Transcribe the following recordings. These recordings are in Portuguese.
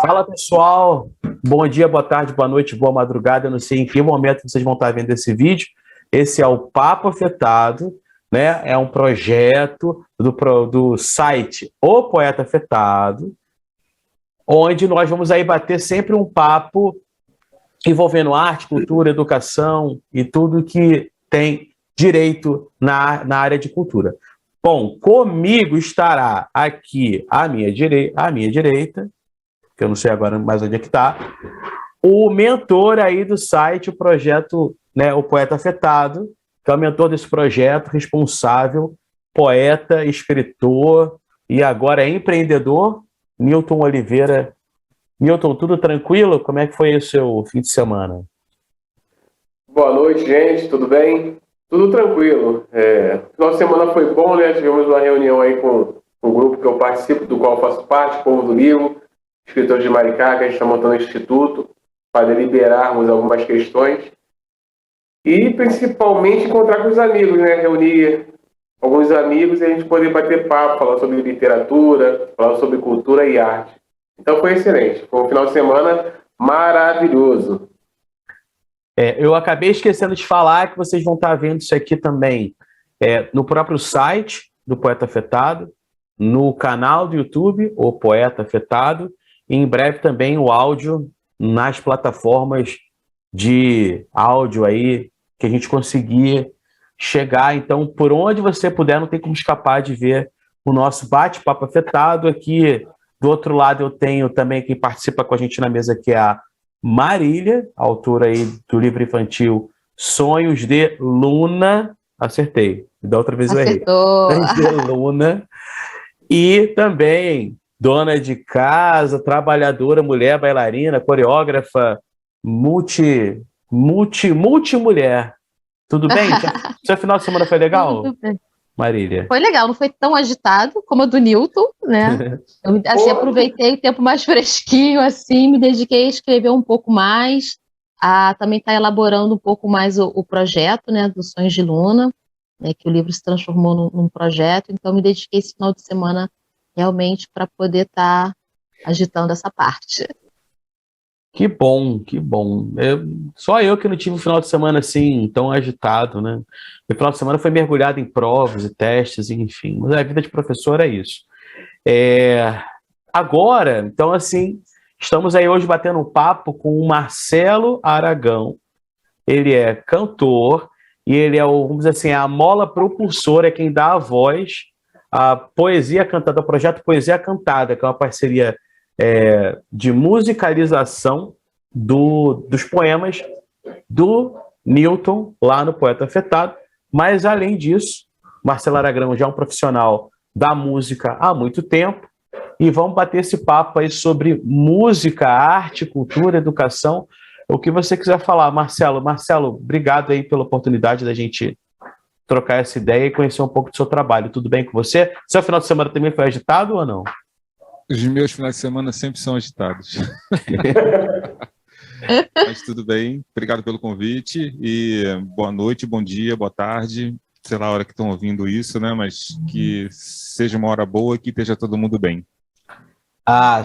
Fala, pessoal. Bom dia, boa tarde, boa noite, boa madrugada. Eu não sei em que momento vocês vão estar vendo esse vídeo. Esse é o Papo Afetado, né? É um projeto do site O Poeta Afetado, onde nós vamos aí bater sempre um papo envolvendo arte, cultura, educação e tudo que tem direito na área de cultura. Bom, comigo estará aqui à minha direita, que eu não sei agora mais onde é que está, o mentor aí do site, o projeto, né, O Poeta Afetado, que é o mentor desse projeto, responsável, poeta, escritor e agora é empreendedor, Newton Oliveira. Newton, tudo tranquilo? Como é que foi o seu fim de semana? Boa noite, gente, tudo bem? Tudo tranquilo. Final de semana foi bom, né? Tivemos uma reunião aí com o grupo que eu participo, do qual eu faço parte, Povo do Livro, escritores de Maricá, que a gente está montando um instituto para deliberarmos algumas questões e principalmente encontrar com os amigos, né? Reunir alguns amigos e a gente poder bater papo, falar sobre literatura, falar sobre cultura e arte. Então foi excelente, foi um final de semana maravilhoso. Eu acabei esquecendo de falar que vocês vão estar vendo isso aqui também no próprio site do Poeta Afetado, no canal do YouTube, O Poeta Afetado, e em breve também o áudio nas plataformas de áudio aí que a gente conseguir chegar. Então, por onde você puder, não tem como escapar de ver o nosso bate-papo afetado. Aqui do outro lado eu tenho também quem participa com a gente na mesa, que é a Marília, autora aí do livro infantil Sonhos de Luna. Acertei. Da outra vez eu errei. Sonhos de Luna. E também dona de casa, trabalhadora, mulher, bailarina, coreógrafa, multimulher. Tudo bem? Seu final de semana foi legal, Marília? Foi legal, não foi tão agitado como a do Newton, né? Eu assim, aproveitei o tempo mais fresquinho, assim, me dediquei a escrever um pouco mais, a também estar elaborando um pouco mais o projeto, né, dos Sonhos de Luna, né, que o livro se transformou num projeto, então me dediquei esse final de semana realmente para poder estar agitando essa parte. Que bom, que bom. Só eu que não tive um final de semana assim tão agitado, né? O final de semana foi mergulhado em provas e testes, enfim. Mas a vida de professor é isso. Agora, então, assim, estamos aí hoje batendo um papo com o Marcelo Aragão. Ele é cantor e ele é vamos dizer assim, a mola propulsora, é quem dá a voz à poesia cantada, ao projeto Poesia Cantada, que é uma parceria de musicalização dos poemas do Newton, lá no Poeta Afetado. Mas, além disso, Marcelo Aragão já é um profissional da música há muito tempo, e vamos bater esse papo aí sobre música, arte, cultura, educação, o que você quiser falar, Marcelo. Marcelo, obrigado aí pela oportunidade da gente trocar essa ideia e conhecer um pouco do seu trabalho. Tudo bem com você? Seu final de semana também foi agitado ou não? Os meus finais de semana sempre são agitados. Mas tudo bem, obrigado pelo convite e boa noite, bom dia, boa tarde, sei lá a hora que estão ouvindo isso, né? Mas que seja uma hora boa e que esteja todo mundo bem.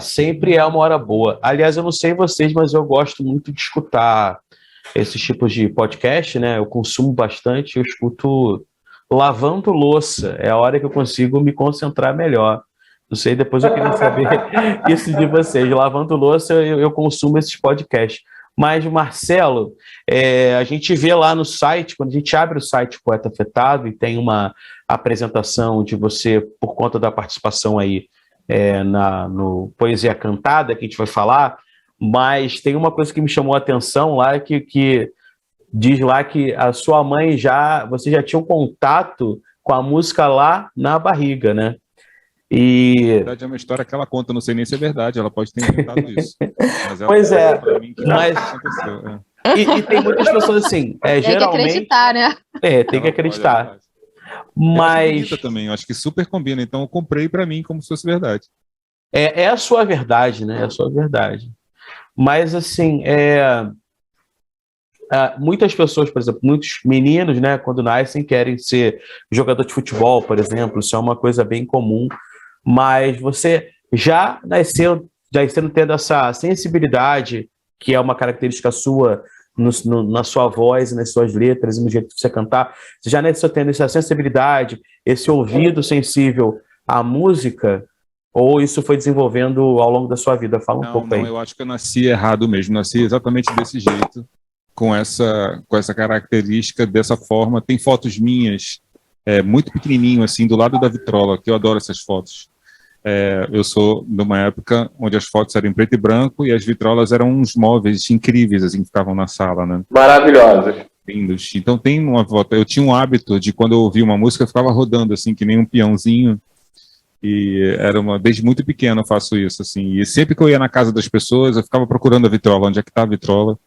Sempre é uma hora boa. Aliás, eu não sei vocês, mas eu gosto muito de escutar esses tipos de podcast, né? Eu consumo bastante, eu escuto lavando louça, é a hora que eu consigo me concentrar melhor. Não sei, depois eu queria saber isso de vocês. Lavando louça, eu consumo esses podcasts. Mas, Marcelo, a gente vê lá no site, quando a gente abre o site Poeta Afetado e tem uma apresentação de você por conta da participação aí no Poesia Cantada, que a gente vai falar, mas tem uma coisa que me chamou a atenção lá, que diz lá que a sua mãe você já tinha um contato com a música lá na barriga, né? Na verdade, é uma história que ela conta, não sei nem se é verdade, ela pode ter inventado isso. Mas pois é, pra mim que mas... aconteceu. E tem muitas pessoas assim, tem geralmente... que acreditar, né? Tem que acreditar. Mas... bonita também, eu acho que super combina, então eu comprei pra mim como se fosse verdade. É a sua verdade, né? É a sua verdade. Mas, assim, muitas pessoas, por exemplo, muitos meninos, né, quando nascem, querem ser jogador de futebol, por exemplo, isso é uma coisa bem comum, mas você já nasceu já você não tendo essa sensibilidade, que é uma característica sua, na sua voz, nas suas letras e no jeito de você cantar, você já não tendo essa sensibilidade, esse ouvido sensível à música, ou isso foi desenvolvendo ao longo da sua vida? Fala um pouco aí. Não, eu acho que eu nasci errado mesmo, nasci exatamente desse jeito, com essa característica, dessa forma. Tem fotos minhas, muito pequenininho, assim, do lado da vitrola, que eu adoro essas fotos. Eu sou de uma época onde as fotos eram em preto e branco e as vitrolas eram uns móveis incríveis, assim, que ficavam na sala, né? Maravilhosas. Lindos. Então tem uma foto, eu tinha um hábito de quando eu ouvia uma música, eu ficava rodando, assim, que nem um peãozinho, e desde muito pequeno eu faço isso, assim, e sempre que eu ia na casa das pessoas, eu ficava procurando a vitrola, onde é que tá a vitrola,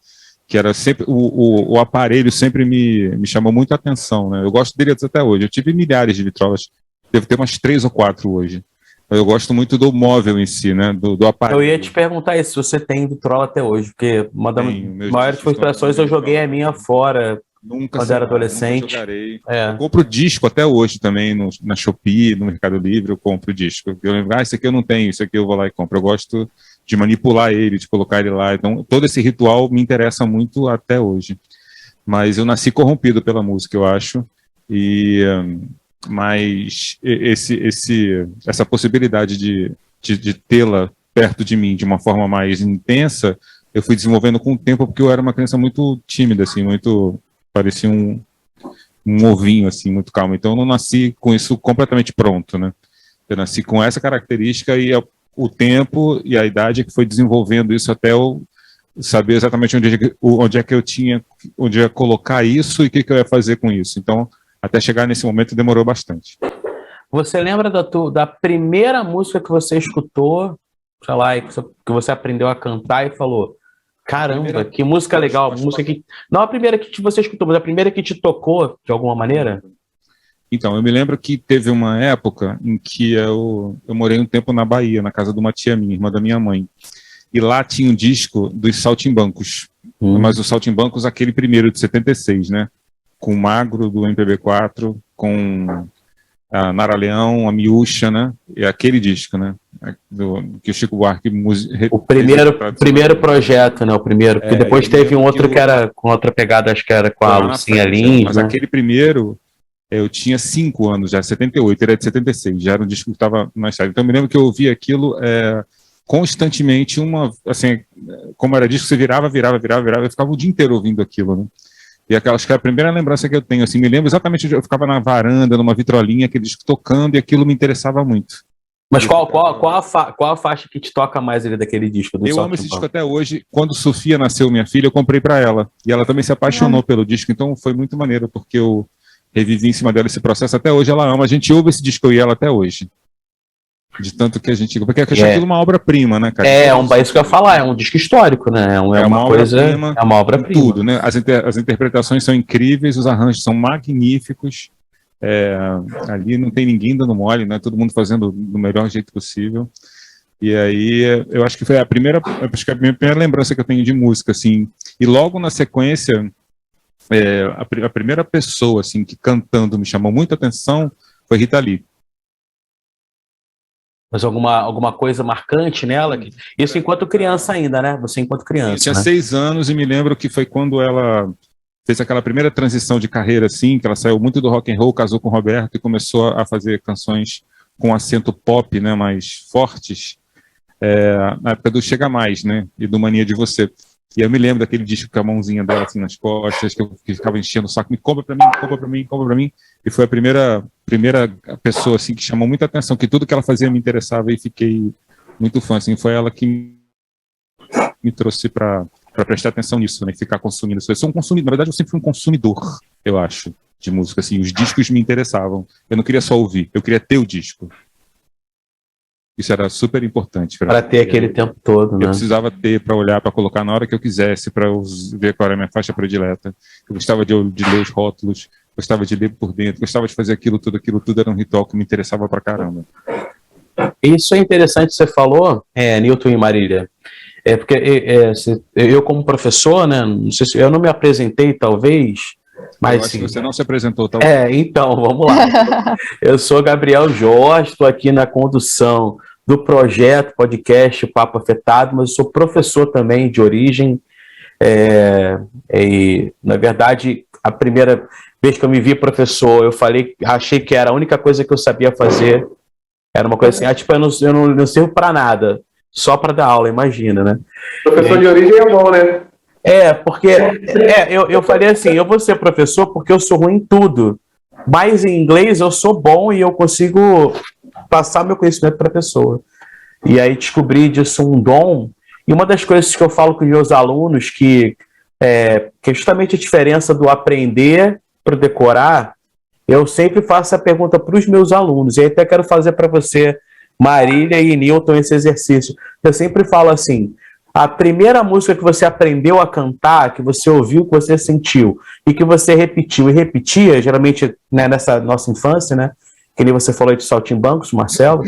que era sempre, o aparelho sempre me chamou muito a atenção, né? Eu gosto dele até hoje, eu tive milhares de vitrolas, devo ter umas 3 ou 4 hoje. Eu gosto muito do móvel em si, né? Do aparelho. Eu ia te perguntar isso, se você tem vitrola até hoje, porque uma das maiores frustrações eu joguei a minha fora quando era adolescente. Nunca jogarei. Eu compro disco até hoje também, na Shopee, no Mercado Livre, eu compro disco. Eu lembro, esse aqui eu não tenho, isso aqui eu vou lá e compro. Eu gosto de manipular ele, de colocar ele lá. Então, todo esse ritual me interessa muito até hoje. Mas eu nasci corrompido pela música, eu acho. Mas essa possibilidade de tê-la perto de mim de uma forma mais intensa, eu fui desenvolvendo com o tempo, porque eu era uma criança muito tímida, assim, parecia um ovinho, assim, muito calmo. Então eu não nasci com isso completamente pronto, né? Eu nasci com essa característica e o tempo e a idade que foi desenvolvendo isso até eu saber exatamente onde é que eu tinha, onde ia colocar isso e o que eu ia fazer com isso. Então, até chegar nesse momento demorou bastante. Você lembra da primeira música que você escutou, sei lá, que você aprendeu a cantar e falou, caramba, que música legal, música que... Não a primeira que você escutou, mas a primeira que te tocou, de alguma maneira? Então, eu me lembro que teve uma época em que eu morei um tempo na Bahia, na casa de uma tia minha, irmã da minha mãe. E lá tinha um disco dos Saltimbancos. Mas o Saltimbancos, aquele primeiro de 76, né? Com o Magro do MPB4, com a Nara Leão, a Miúcha, né? E aquele disco, né? Que o Chico Buarque... O primeiro projeto, né? O primeiro, porque depois teve um outro que era com outra pegada, acho que era com a Lucinha Lins. Mas aquele primeiro, eu tinha 5 anos já, 78, ele é de 76, já era um disco que estava mais sério. Então eu me lembro que eu ouvia aquilo constantemente, assim, como era disco, você virava, eu ficava o dia inteiro ouvindo aquilo, né? E acho que é a primeira lembrança que eu tenho, assim, me lembro exatamente onde eu ficava na varanda, numa vitrolinha, aquele disco tocando, e aquilo me interessava muito. Mas qual a faixa que te toca mais ali daquele disco? Eu amo esse disco até hoje. Quando Sofia nasceu, minha filha, eu comprei para ela. E ela também se apaixonou pelo disco, então foi muito maneiro, porque eu revivi em cima dela esse processo. Até hoje ela ama. A gente ouve esse disco, eu e ela até hoje. De tanto que a gente... Porque eu acho aquilo uma obra-prima, né, cara? Isso que eu ia falar, é um disco histórico, né? É uma coisa... É uma obra-prima. Tudo, né? As interpretações são incríveis, os arranjos são magníficos. Ali não tem ninguém dando mole, né? Todo mundo fazendo do melhor jeito possível. E aí, eu acho que foi a minha primeira lembrança que eu tenho de música, assim. E logo na sequência, a primeira pessoa, assim, que cantando me chamou muita atenção foi Rita Lee. Mas alguma coisa marcante nela? Isso enquanto criança ainda, né? Você enquanto criança. Eu tinha 6 anos e me lembro que foi quando ela fez aquela primeira transição de carreira, assim, que ela saiu muito do rock and roll, casou com o Roberto e começou a fazer canções com acento pop, né, mais fortes, na época do Chega Mais, né, e do Mania de Você. E eu me lembro daquele disco com a mãozinha dela assim nas costas, que eu ficava enchendo o saco, me compra pra mim. E foi a primeira pessoa assim que chamou muita atenção, que tudo que ela fazia me interessava e fiquei muito fã. Assim, foi ela que me trouxe para prestar atenção nisso, né, e ficar consumindo isso. Eu sou um consumidor, na verdade eu sempre fui um consumidor, eu acho, de música. Assim, os discos me interessavam. Eu não queria só ouvir, eu queria ter o disco. Isso era super importante para ter aquele tempo todo, né? Eu precisava ter para olhar, para colocar na hora que eu quisesse, para ver qual era a minha faixa predileta. Eu gostava de ler os rótulos, gostava de ler por dentro, gostava de fazer aquilo tudo era um ritual que me interessava pra caramba. Isso é interessante, você falou, Newton e Marília. Porque eu como professor, né, não sei se eu não me apresentei, talvez, mas eu acho que você não se apresentou, talvez. Então, vamos lá. Eu sou Gabriel Jorge, estou aqui na condução do projeto, podcast Papo Afetado, mas eu sou professor também de origem. E, na verdade, a primeira vez que eu me vi professor, achei que era a única coisa que eu sabia fazer. Era uma coisa assim, tipo, eu não sirvo para nada, só para dar aula, imagina, né? Professor de origem é bom, né? Porque eu falei assim, eu vou ser professor porque eu sou ruim em tudo, mas em inglês eu sou bom e eu consigo passar meu conhecimento para a pessoa. E aí descobri disso um dom, e uma das coisas que eu falo com os meus alunos, que é justamente a diferença do aprender para decorar, eu sempre faço a pergunta para os meus alunos, e aí até quero fazer para você, Marília e Newton, esse exercício. Eu sempre falo assim, a primeira música que você aprendeu a cantar, que você ouviu, que você sentiu, e que você repetiu e repetia, geralmente, né, nessa nossa infância, né, que nem você falou de Saltimbancos, Marcelo,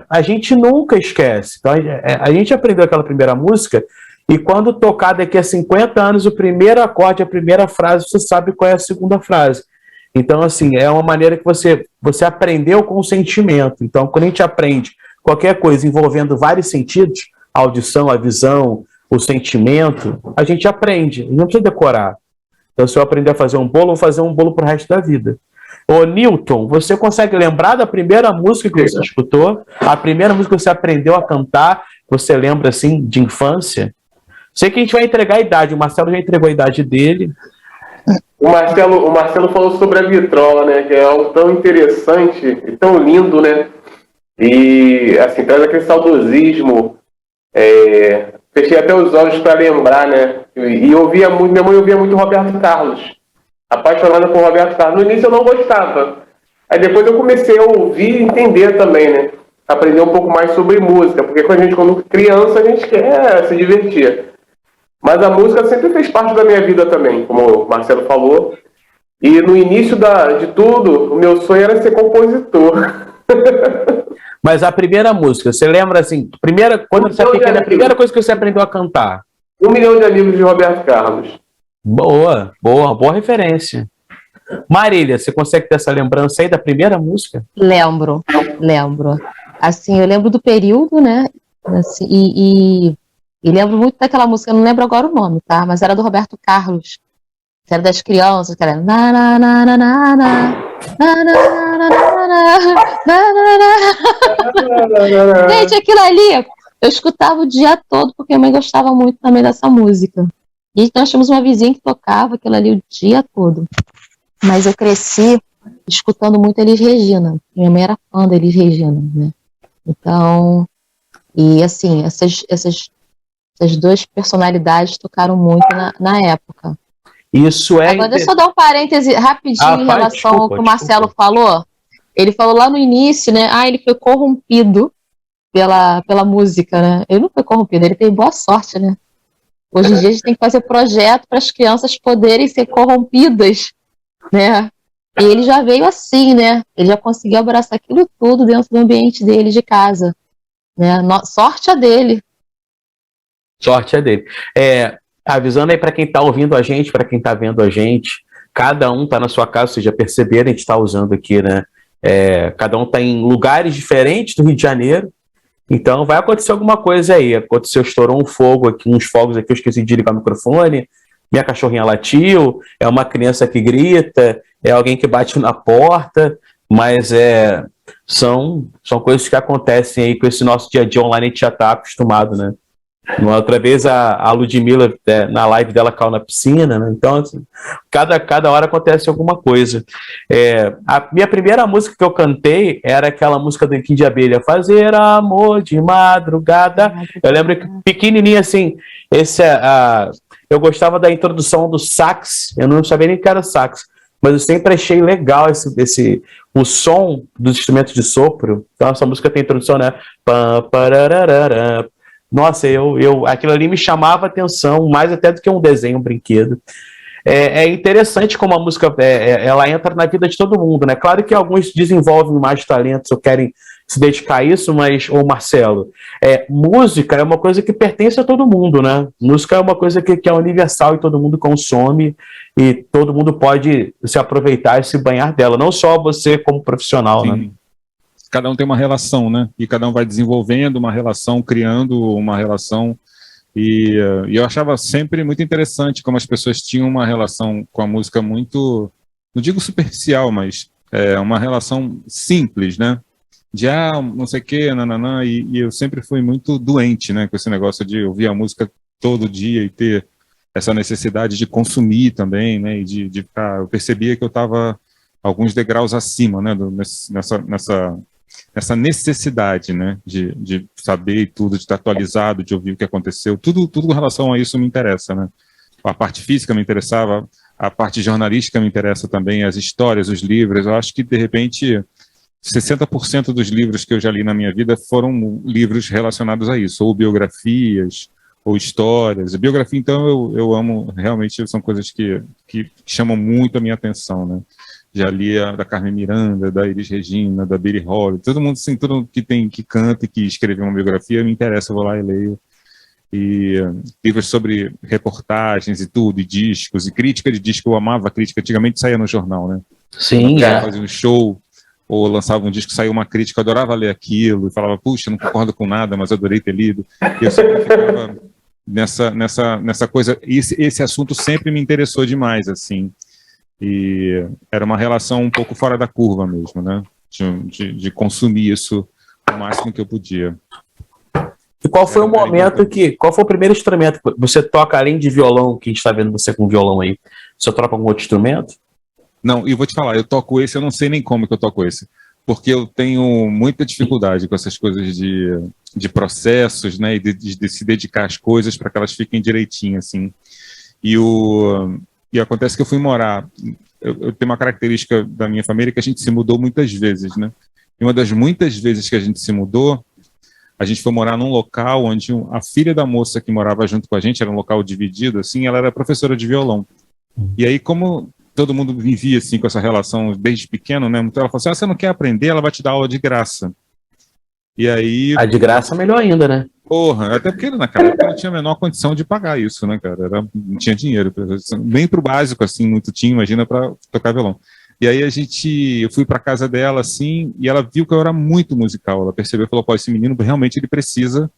a gente nunca esquece. Então, a gente aprendeu aquela primeira música, e quando tocar daqui a 50 anos o primeiro acorde, a primeira frase, você sabe qual é a segunda frase. Então, assim, é uma maneira que você aprendeu com o sentimento. Então, quando a gente aprende qualquer coisa envolvendo vários sentidos, a audição, a visão, o sentimento, a gente aprende, não precisa decorar. Então, se eu aprender a fazer um bolo, eu vou fazer um bolo para o resto da vida. Ô, Newton, você consegue lembrar da primeira música que você escutou? A primeira música que você aprendeu a cantar, você lembra, assim, de infância? Sei que a gente vai entregar a idade, o Marcelo já entregou a idade dele. O Marcelo falou sobre a vitrola, né? Que é algo tão interessante e tão lindo, né? E, assim, traz aquele saudosismo. Fechei até os olhos para lembrar, né? E ouvia muito, minha mãe ouvia muito Roberto Carlos. Apaixonada por Roberto Carlos. No início eu não gostava. Aí depois eu comecei a ouvir e entender também, né? Aprender um pouco mais sobre música. Porque quando criança, a gente quer se divertir. Mas a música sempre fez parte da minha vida também, como o Marcelo falou. E no início de tudo, o meu sonho era ser compositor. Mas a primeira música, você lembra assim, quando você era pequeno, a primeira coisa que você aprendeu a cantar? 1 Milhão de Amigos de Roberto Carlos. Boa referência. Marília, você consegue ter essa lembrança aí da primeira música? Lembro. Assim, eu lembro do período, né? Assim, e lembro muito daquela música, eu não lembro agora o nome, tá? Mas era do Roberto Carlos. Era das crianças, que era na na na na na na na na na na. Gente, aquilo ali eu escutava o dia todo porque minha mãe gostava muito também dessa música. E nós tínhamos uma vizinha que tocava aquilo ali o dia todo. Mas eu cresci escutando muito Elis Regina. Minha mãe era fã da Elis Regina, né? Então, e assim, essas duas personalidades tocaram muito na época. Isso é. Agora, deixa eu dar um parêntese rapidinho em relação ao que o Marcelo falou. Ele falou lá no início, né? Ele foi corrompido pela música, né? Ele não foi corrompido, ele teve boa sorte, né? Hoje em dia a gente tem que fazer projeto para as crianças poderem ser corrompidas, né? E ele já veio assim, né? Ele já conseguiu abraçar aquilo tudo dentro do ambiente dele de casa, né? Sorte a dele. Sorte é dele. Avisando aí para quem está ouvindo a gente, para quem está vendo a gente, cada um está na sua casa, vocês já perceberam, a gente está usando aqui, né? Cada um está em lugares diferentes do Rio de Janeiro, então vai acontecer alguma coisa aí. Estourou um fogo aqui, uns fogos aqui, eu esqueci de ligar o microfone, minha cachorrinha latiu, é uma criança que grita, é alguém que bate na porta, mas são coisas que acontecem aí com esse nosso dia a dia online, a gente já está acostumado, né? Uma outra vez a Ludmilla, na live dela, caiu na piscina, né? Então, assim, cada hora acontece alguma coisa. A minha primeira música que eu cantei era aquela música do Kid de Abelha, Fazer Amor de Madrugada. Eu lembro que pequenininho, assim, eu gostava da introdução do sax, eu não sabia nem que era sax, mas eu sempre achei legal o som dos instrumentos de sopro. Então, essa música tem introdução, né? Nossa, aquilo ali me chamava a atenção, mais até do que um desenho, um brinquedo. É interessante como a música ela entra na vida de todo mundo, né? Claro que alguns desenvolvem mais talentos ou querem se dedicar a isso, mas, Marcelo, música é uma coisa que pertence a todo mundo, né? Música é uma coisa que é universal e todo mundo consome e todo mundo pode se aproveitar e se banhar dela, não só você como profissional, Sim. né? cada um tem uma relação, né? E cada um vai desenvolvendo uma relação, criando uma relação. E eu achava sempre muito interessante como as pessoas tinham uma relação com a música muito, não digo superficial, mas uma relação simples, né? De não sei o que, nananã, e eu sempre fui muito doente, né? Com esse negócio de ouvir a música todo dia e ter essa necessidade de consumir também, né? E de ficar, eu percebia que eu estava alguns degraus acima, né? Nessa necessidade, né, de saber tudo, de estar atualizado, de ouvir o que aconteceu, tudo com relação a isso me interessa, né? A parte física me interessava, a parte jornalística me interessa também, as histórias, os livros. Eu acho que, de repente, 60% dos livros que eu já li na minha vida foram livros relacionados a isso, ou biografias, ou histórias. A biografia, então, eu amo, realmente, são coisas que chamam muito a minha atenção, né? Já li a da Carmen Miranda, da Elis Regina, da Billie Holiday, todo mundo, assim, todo que canta e que escreveu uma biografia, me interessa, eu vou lá e leio. E livros sobre reportagens e tudo, e discos, e crítica de disco, eu amava a crítica, antigamente saía no jornal, né? Sim, Fazia um show, ou lançava um disco, saiu uma crítica, eu adorava ler aquilo, e falava, puxa, não concordo com nada, mas adorei ter lido. E eu sempre ficava nessa coisa, esse assunto sempre me interessou demais, assim. E era uma relação um pouco fora da curva mesmo, né? De consumir isso o máximo que eu podia. E qual foi qual foi o primeiro instrumento que você toca, além de violão, que a gente está vendo você com violão aí? Você toca algum outro instrumento? Não, e eu vou te falar, eu toco esse, eu não sei nem como que eu toco esse, porque eu tenho muita dificuldade com essas coisas de processos, né? E de se dedicar às coisas para que elas fiquem direitinho, assim. E acontece que eu fui morar, eu tenho uma característica da minha família que a gente se mudou muitas vezes, né? E uma das muitas vezes que a gente se mudou, a gente foi morar num local onde a filha da moça que morava junto com a gente, era um local dividido, assim, ela era professora de violão. E aí, como todo mundo vivia, assim, com essa relação desde pequeno, né? Então ela falou assim, você não quer aprender, ela vai te dar aula de graça. E aí... A de graça é melhor ainda, né? Porra, até porque naquela época eu não tinha a menor condição de pagar isso, né, cara? Não tinha dinheiro, nem pro básico, assim, muito tinha, imagina, para tocar violão. E aí eu fui pra casa dela, assim, e ela viu que eu era muito musical. Ela percebeu e falou, pô, esse menino realmente ele precisa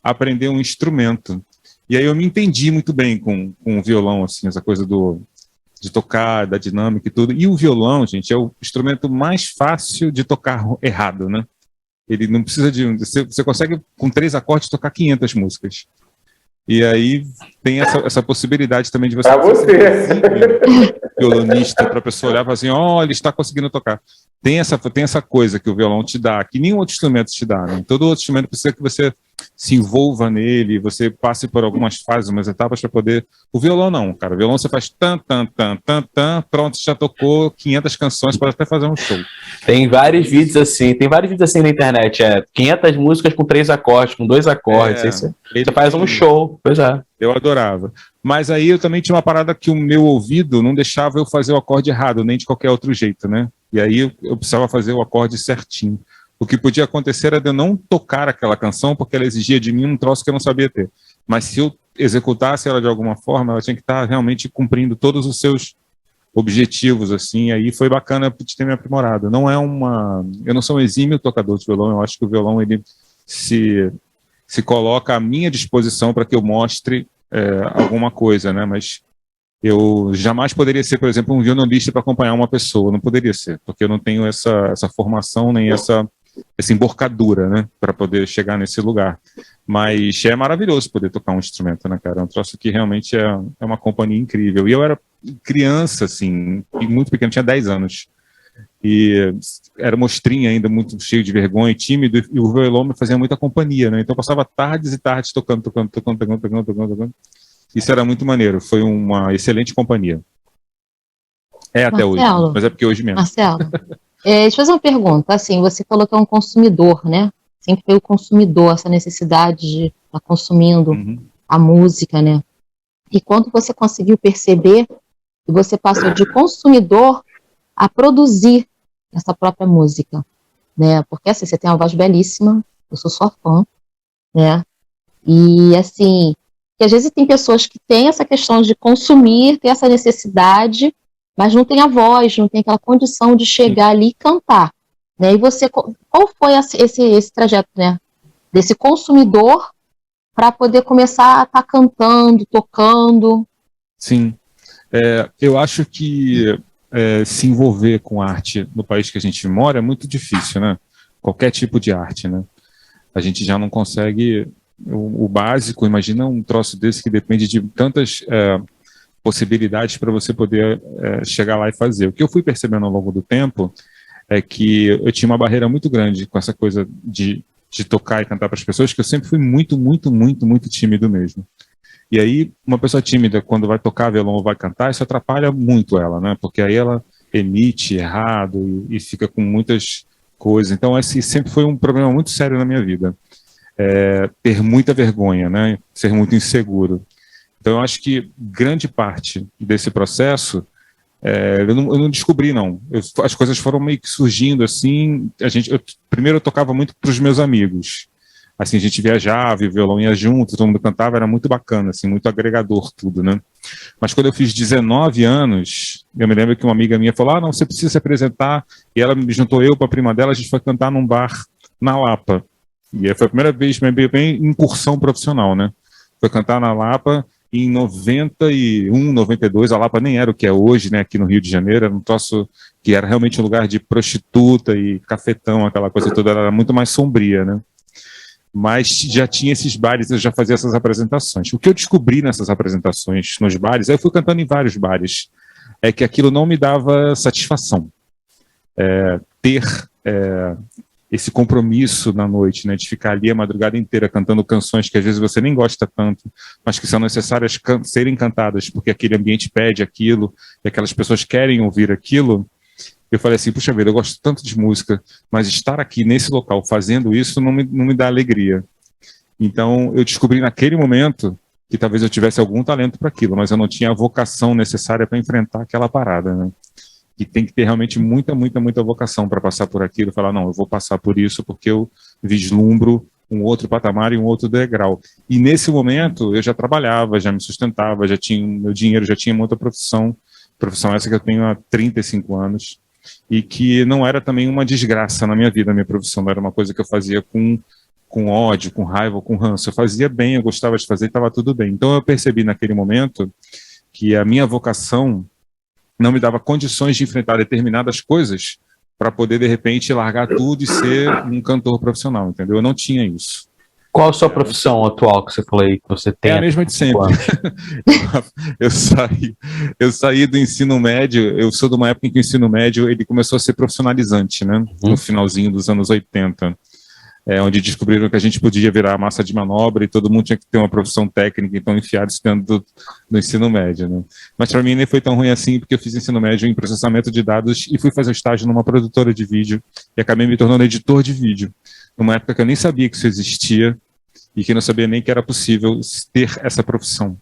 aprender um instrumento. E aí eu me entendi muito bem com o violão, assim, essa coisa de tocar, da dinâmica e tudo. E o violão, gente, é o instrumento mais fácil de tocar errado, né? Ele não precisa você consegue, com 3 acordes, tocar 500 músicas. E aí tem essa possibilidade também de você... Pra você! Violonista, para a pessoa olhar e falar assim, ele está conseguindo tocar. Tem essa coisa que o violão te dá, que nenhum outro instrumento te dá, né? Todo outro instrumento precisa que você se envolva nele, você passe por algumas fases, umas etapas para poder... O violão não, cara. O violão você faz tan, pronto, já tocou 500 canções, pode até fazer um show. Tem vários vídeos assim na internet, 500 músicas com 3 acordes, com 2 acordes, você faz um show, pois é. Eu adorava. Mas aí eu também tinha uma parada que o meu ouvido não deixava eu fazer o acorde errado, nem de qualquer outro jeito, né? E aí eu precisava fazer o acorde certinho. O que podia acontecer era de eu não tocar aquela canção, porque ela exigia de mim um troço que eu não sabia ter. Mas se eu executasse ela de alguma forma, ela tinha que estar realmente cumprindo todos os seus objetivos, assim. Aí foi bacana de ter me aprimorado. Eu não sou um exímio tocador de violão, eu acho que o violão, ele se coloca à minha disposição para que eu mostre alguma coisa, né? Mas eu jamais poderia ser, por exemplo, um violonista para acompanhar uma pessoa, não poderia ser, porque eu não tenho essa formação, nem essa emborcadura, né, para poder chegar nesse lugar. Mas é maravilhoso poder tocar um instrumento, né, cara? É um troço que realmente é uma companhia incrível. E eu era criança, assim, e muito pequeno, tinha 10 anos. E era mostrinha ainda, muito cheio de vergonha e tímido, e o violão me fazia muita companhia, né? Então eu passava tardes e tardes tocando. Isso era muito maneiro, foi uma excelente companhia. Até hoje, mas é porque hoje mesmo. Marcelo, deixa eu fazer uma pergunta. Assim, você falou que é um consumidor, né? Sempre foi o consumidor, essa necessidade de estar consumindo a música, né? E quando você conseguiu perceber que você passou de consumidor a produzir essa própria música, né? Porque assim, você tem uma voz belíssima, eu sou sua fã, né? E assim, que às vezes tem pessoas que têm essa questão de consumir, tem essa necessidade, mas não tem a voz, não tem aquela condição de chegar ali e cantar, né? E você, qual foi esse trajeto, né? Desse consumidor para poder começar a estar cantando, tocando? Sim. Eu acho que se envolver com arte no país que a gente mora é muito difícil, né? Qualquer tipo de arte, né? A gente já não consegue o básico. Imagina um troço desse que depende de tantas possibilidades para você poder chegar lá e fazer. O que eu fui percebendo ao longo do tempo é que eu tinha uma barreira muito grande com essa coisa de tocar e cantar para as pessoas, que eu sempre fui muito, muito, muito, muito tímido mesmo. E aí, uma pessoa tímida, quando vai tocar violão ou vai cantar, isso atrapalha muito ela, né? Porque aí ela emite errado e fica com muitas coisas. Então, esse sempre foi um problema muito sério na minha vida. Ter muita vergonha, né? Ser muito inseguro. Então, eu acho que grande parte desse processo eu não descobri, não. As coisas foram meio que surgindo assim. Primeiro eu tocava muito para os meus amigos. Assim, a gente viajava, o violão ia junto, todo mundo cantava, era muito bacana, assim, muito agregador tudo, né? Mas quando eu fiz 19 anos, eu me lembro que uma amiga minha falou, não, você precisa se apresentar, e ela me juntou eu para a prima dela, a gente foi cantar num bar na Lapa. E aí foi a primeira vez, bem incursão profissional, né? Foi cantar na Lapa em 91, 92, a Lapa nem era o que é hoje, né, aqui no Rio de Janeiro, era um troço que era realmente um lugar de prostituta e cafetão, aquela coisa toda, era muito mais sombria, né? Mas já tinha esses bares, eu já fazia essas apresentações. O que eu descobri nessas apresentações nos bares, aí eu fui cantando em vários bares, é que aquilo não me dava satisfação. Ter esse compromisso na noite, né, de ficar ali a madrugada inteira cantando canções que às vezes você nem gosta tanto, mas que são necessárias serem cantadas, porque aquele ambiente pede aquilo, e aquelas pessoas querem ouvir aquilo. Eu falei assim, puxa vida, eu gosto tanto de música, mas estar aqui nesse local fazendo isso não me dá alegria. Então, eu descobri naquele momento que talvez eu tivesse algum talento para aquilo, mas eu não tinha a vocação necessária para enfrentar aquela parada, né? E tem que ter realmente muita, muita, muita vocação para passar por aquilo, falar, não, eu vou passar por isso porque eu vislumbro um outro patamar e um outro degrau. E nesse momento, eu já trabalhava, já me sustentava, já tinha meu dinheiro, já tinha uma outra profissão essa que eu tenho há 35 anos, e que não era também uma desgraça na minha vida, a minha profissão, não era uma coisa que eu fazia com ódio, com raiva, com ranço. Eu fazia bem, eu gostava de fazer e estava tudo bem. Então eu percebi naquele momento que a minha vocação não me dava condições de enfrentar determinadas coisas para poder, de repente, largar tudo e ser um cantor profissional, entendeu? Eu não tinha isso. Qual a sua profissão atual que você falou aí, que você tem? É a mesma de sempre. Eu saí do ensino médio, eu sou de uma época em que o ensino médio ele começou a ser profissionalizante, né? No finalzinho dos anos 80. Onde descobriram que a gente podia virar massa de manobra e todo mundo tinha que ter uma profissão técnica, então enfiaram isso dentro do ensino médio, né? Mas para mim nem foi tão ruim assim, porque eu fiz ensino médio em processamento de dados e fui fazer estágio numa produtora de vídeo e acabei me tornando editor de vídeo, numa época que eu nem sabia que isso existia e que não sabia nem que era possível ter essa profissão.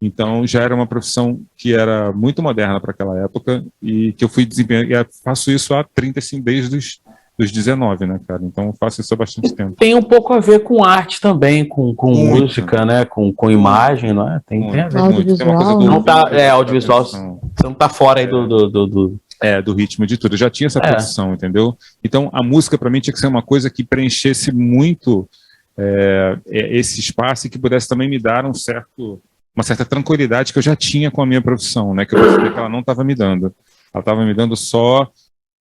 Então já era uma profissão que era muito moderna para aquela época e que eu fui desempenhando, e faço isso há 35, desde dos 19, né, cara? Então eu faço isso há bastante tempo. Tem um pouco a ver com arte também, com música, né? Com imagem, não é? Tem a ver. Audiovisual. Tem uma coisa do, não tá, audiovisual, você não tá fora aí do ritmo de tudo. Eu já tinha essa profissão, entendeu? Então a música para mim tinha que ser uma coisa que preenchesse muito esse espaço e que pudesse também me dar uma certa tranquilidade que eu já tinha com a minha profissão, né? Que eu percebi que ela não estava me dando. Ela estava me dando só,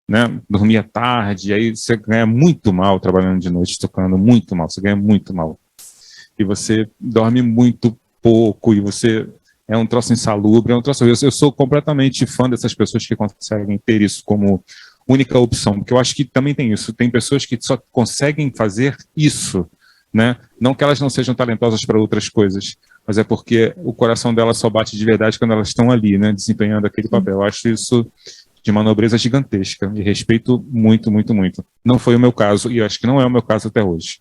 né? Dormia tarde, aí você ganha muito mal trabalhando de noite, tocando muito mal, você ganha muito mal. E você dorme muito pouco, e você é um troço insalubre, é um troço. Eu sou completamente fã dessas pessoas que conseguem ter isso como única opção, porque eu acho que também tem isso, tem pessoas que só conseguem fazer isso, né? Não que elas não sejam talentosas para outras coisas, mas é porque o coração delas só bate de verdade quando elas estão ali, né? Desempenhando aquele papel. Eu acho isso de uma nobreza gigantesca e respeito muito, muito, muito. Não foi o meu caso e eu acho que não é o meu caso até hoje.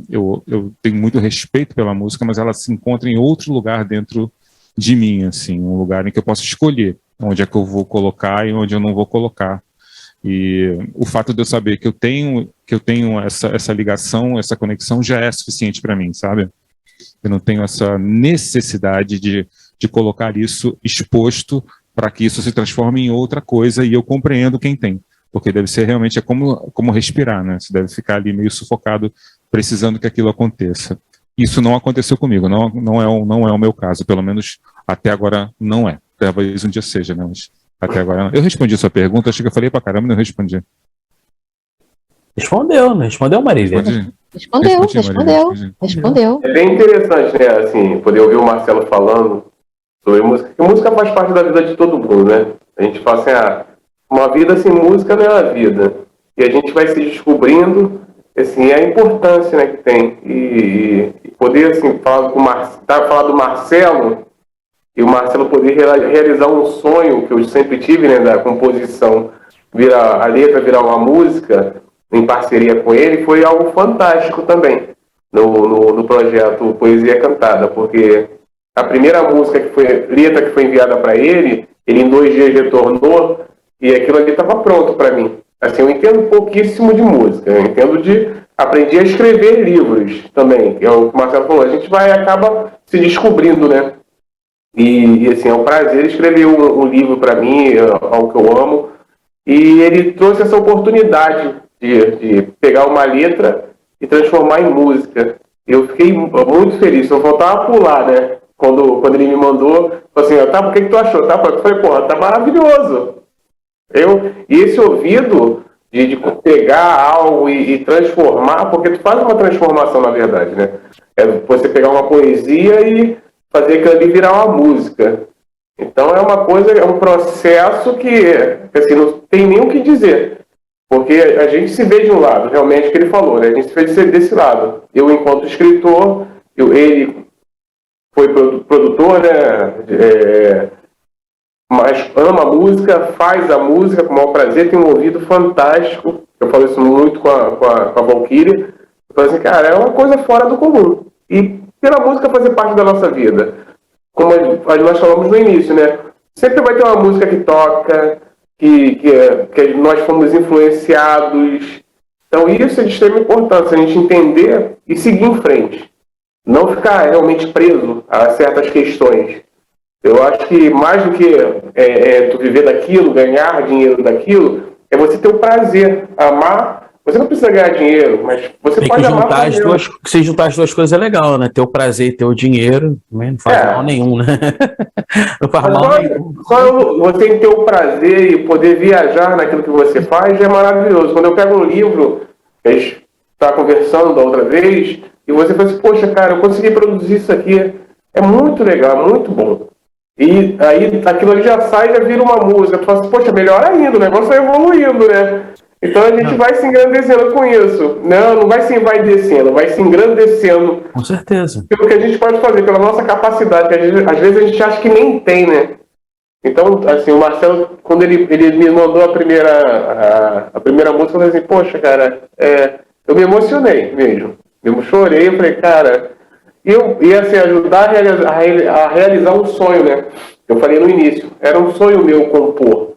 Eu tenho muito respeito pela música, mas ela se encontra em outro lugar dentro de mim, assim, um lugar em que eu posso escolher onde é que eu vou colocar e onde eu não vou colocar. E o fato de eu saber que eu tenho essa ligação, essa conexão já é suficiente para mim, sabe? Eu não tenho essa necessidade de colocar isso exposto para que isso se transforme em outra coisa, e eu compreendo quem tem. porque deve ser realmente como respirar, né? Você deve ficar ali meio sufocado, precisando que aquilo aconteça. Isso não aconteceu comigo, não é o meu caso, pelo menos até agora não é. Talvez um dia seja, né? Mas até agora não. Eu respondi a sua pergunta, acho que eu falei pra caramba, não respondi. Respondeu, não respondeu, Marília? Respondeu. É bem interessante, né, assim, poder ouvir o Marcelo falando sobre música, porque música faz parte da vida de todo mundo, né? A gente fala assim, uma vida sem música não é uma vida. E a gente vai se descobrindo, assim, a importância, né, que tem. E poder, assim, falar do Marcelo, e o Marcelo poder realizar um sonho que eu sempre tive, né, da composição, a letra virar uma música, em parceria com ele, foi algo fantástico também no projeto Poesia Cantada, porque a primeira música letra que foi enviada para ele em 2 dias retornou e aquilo ali estava pronto para mim. Assim, eu entendo pouquíssimo de música, eu entendo aprendi a escrever livros também, que é o que o Marcelo falou, a gente acaba se descobrindo, né? E assim, é um prazer escrever um livro para mim, algo que eu amo, e ele trouxe essa oportunidade de pegar uma letra e transformar em música. Eu fiquei muito feliz, eu voltava a pular, né? Quando ele me mandou, falou assim, o que tu achou? Eu falei, tá maravilhoso. E esse ouvido de pegar algo e transformar, porque tu faz uma transformação, na verdade, né? É você pegar uma poesia e fazer aquilo ali virar uma música. Então é um processo que assim, não tem nem o que dizer. Porque a gente se vê de um lado, realmente, o que ele falou, né? A gente se vê desse lado. Eu, enquanto escritor, ele foi produtor, né? Mas ama a música, faz a música com o maior prazer, tem um ouvido fantástico. Eu falo isso muito com a Valkyria. Eu falo assim, cara, é uma coisa fora do comum. E pela música fazer parte da nossa vida. Como nós falamos no início, né? Sempre vai ter uma música que toca, que nós fomos influenciados. Então isso é de extrema importância, a gente entender e seguir em frente. Não ficar realmente preso a certas questões. Eu acho que mais do que tu viver daquilo, ganhar dinheiro daquilo, é você ter o prazer, amar. Você não precisa ganhar dinheiro, mas você pode amar. Se juntar as duas coisas é legal, né? Ter o prazer e ter o dinheiro, não faz mal nenhum, né? Não faz mal nenhum. Só você ter o prazer e poder viajar naquilo que você faz é maravilhoso. Quando eu pego um livro, a gente está conversando da outra vez, e você fala assim, poxa, cara, eu consegui produzir isso aqui. É muito legal, muito bom. E aí aquilo ali já sai, já vira uma música. Tu fala assim, poxa, melhor ainda, o negócio vai evoluindo, né? Então a gente vai se engrandecendo com isso. Não vai se envaidecendo, vai se engrandecendo. Com certeza. Pelo que a gente pode fazer, pela nossa capacidade, que às vezes a gente acha que nem tem, né? Então, assim, o Marcelo, quando ele me mandou a primeira música, eu falei assim, poxa, cara, eu me emocionei mesmo. Eu chorei, eu falei, cara... Eu ia assim, ajudar a realizar um sonho, né? Eu falei no início, era um sonho meu compor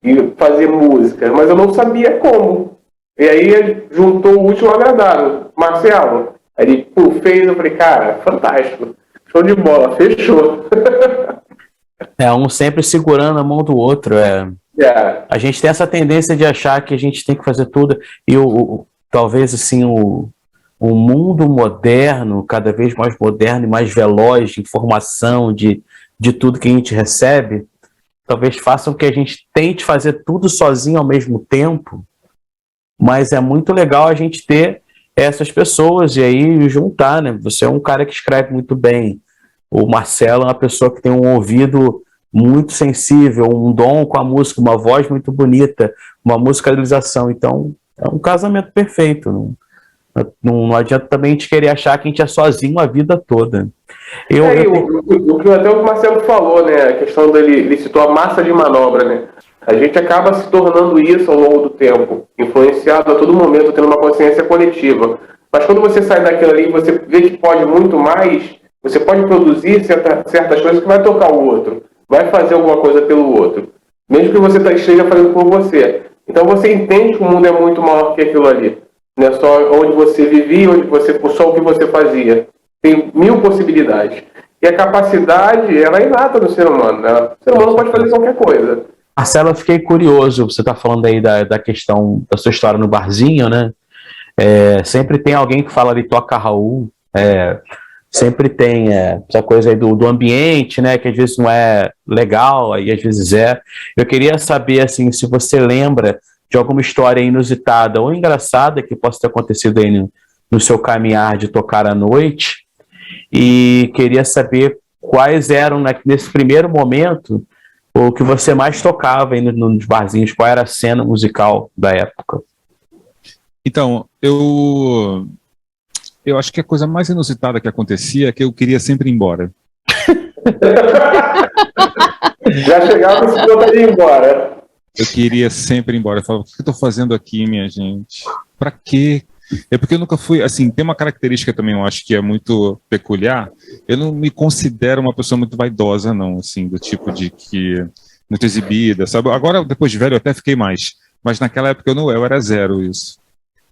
e fazer música, mas eu não sabia como. E aí juntou o útil ao agradável. Marcelo, aí ele fez, eu falei, cara, fantástico, show de bola, fechou. Um sempre segurando a mão do outro. A gente tem essa tendência de achar que a gente tem que fazer tudo, e talvez assim o mundo moderno, cada vez mais moderno e mais veloz de informação, de tudo que a gente recebe, talvez façam que a gente tente fazer tudo sozinho ao mesmo tempo, mas é muito legal a gente ter essas pessoas e aí juntar, né? Você é um cara que escreve muito bem, o Marcelo é uma pessoa que tem um ouvido muito sensível, um dom com a música, uma voz muito bonita, uma musicalização, então é um casamento perfeito, não adianta também a gente querer achar que a gente é sozinho a vida toda. Até o Marcelo falou, né? A questão dele, ele citou a massa de manobra, né? A gente acaba se tornando isso ao longo do tempo, influenciado a todo momento, tendo uma consciência coletiva. Mas quando você sai daquilo ali, você vê que pode muito mais, você pode produzir certas coisas que vai tocar o outro, vai fazer alguma coisa pelo outro, mesmo que você esteja fazendo por você. Então você entende que o mundo é muito maior que aquilo ali. Não é só onde você vivia, só o que você fazia. Tem 1000 possibilidades. E a capacidade, ela é inata no ser humano, né? O ser humano pode fazer qualquer coisa. Marcelo, eu fiquei curioso, você está falando aí da questão da sua história no barzinho, né? Sempre tem alguém que fala ali, toca Raul, sempre tem essa coisa aí do ambiente, né? Que às vezes não é legal, aí às vezes é. Eu queria saber, assim, se você lembra de alguma história inusitada ou engraçada que possa ter acontecido aí no seu caminhar de tocar à noite, e queria saber quais eram, né, nesse primeiro momento, o que você mais tocava aí nos barzinhos, qual era a cena musical da época? Então, eu acho que a coisa mais inusitada que acontecia é que eu queria sempre ir embora. Já chegava e se ir embora. Eu queria sempre ir embora. Eu falava, o que eu estou fazendo aqui, minha gente? Para quê? É porque eu nunca fui, assim, tem uma característica também, eu acho que é muito peculiar. Eu não me considero uma pessoa muito vaidosa, não, assim, do tipo de que muito exibida, sabe? Agora, depois de velho, eu até fiquei mais. Mas naquela época eu era zero isso.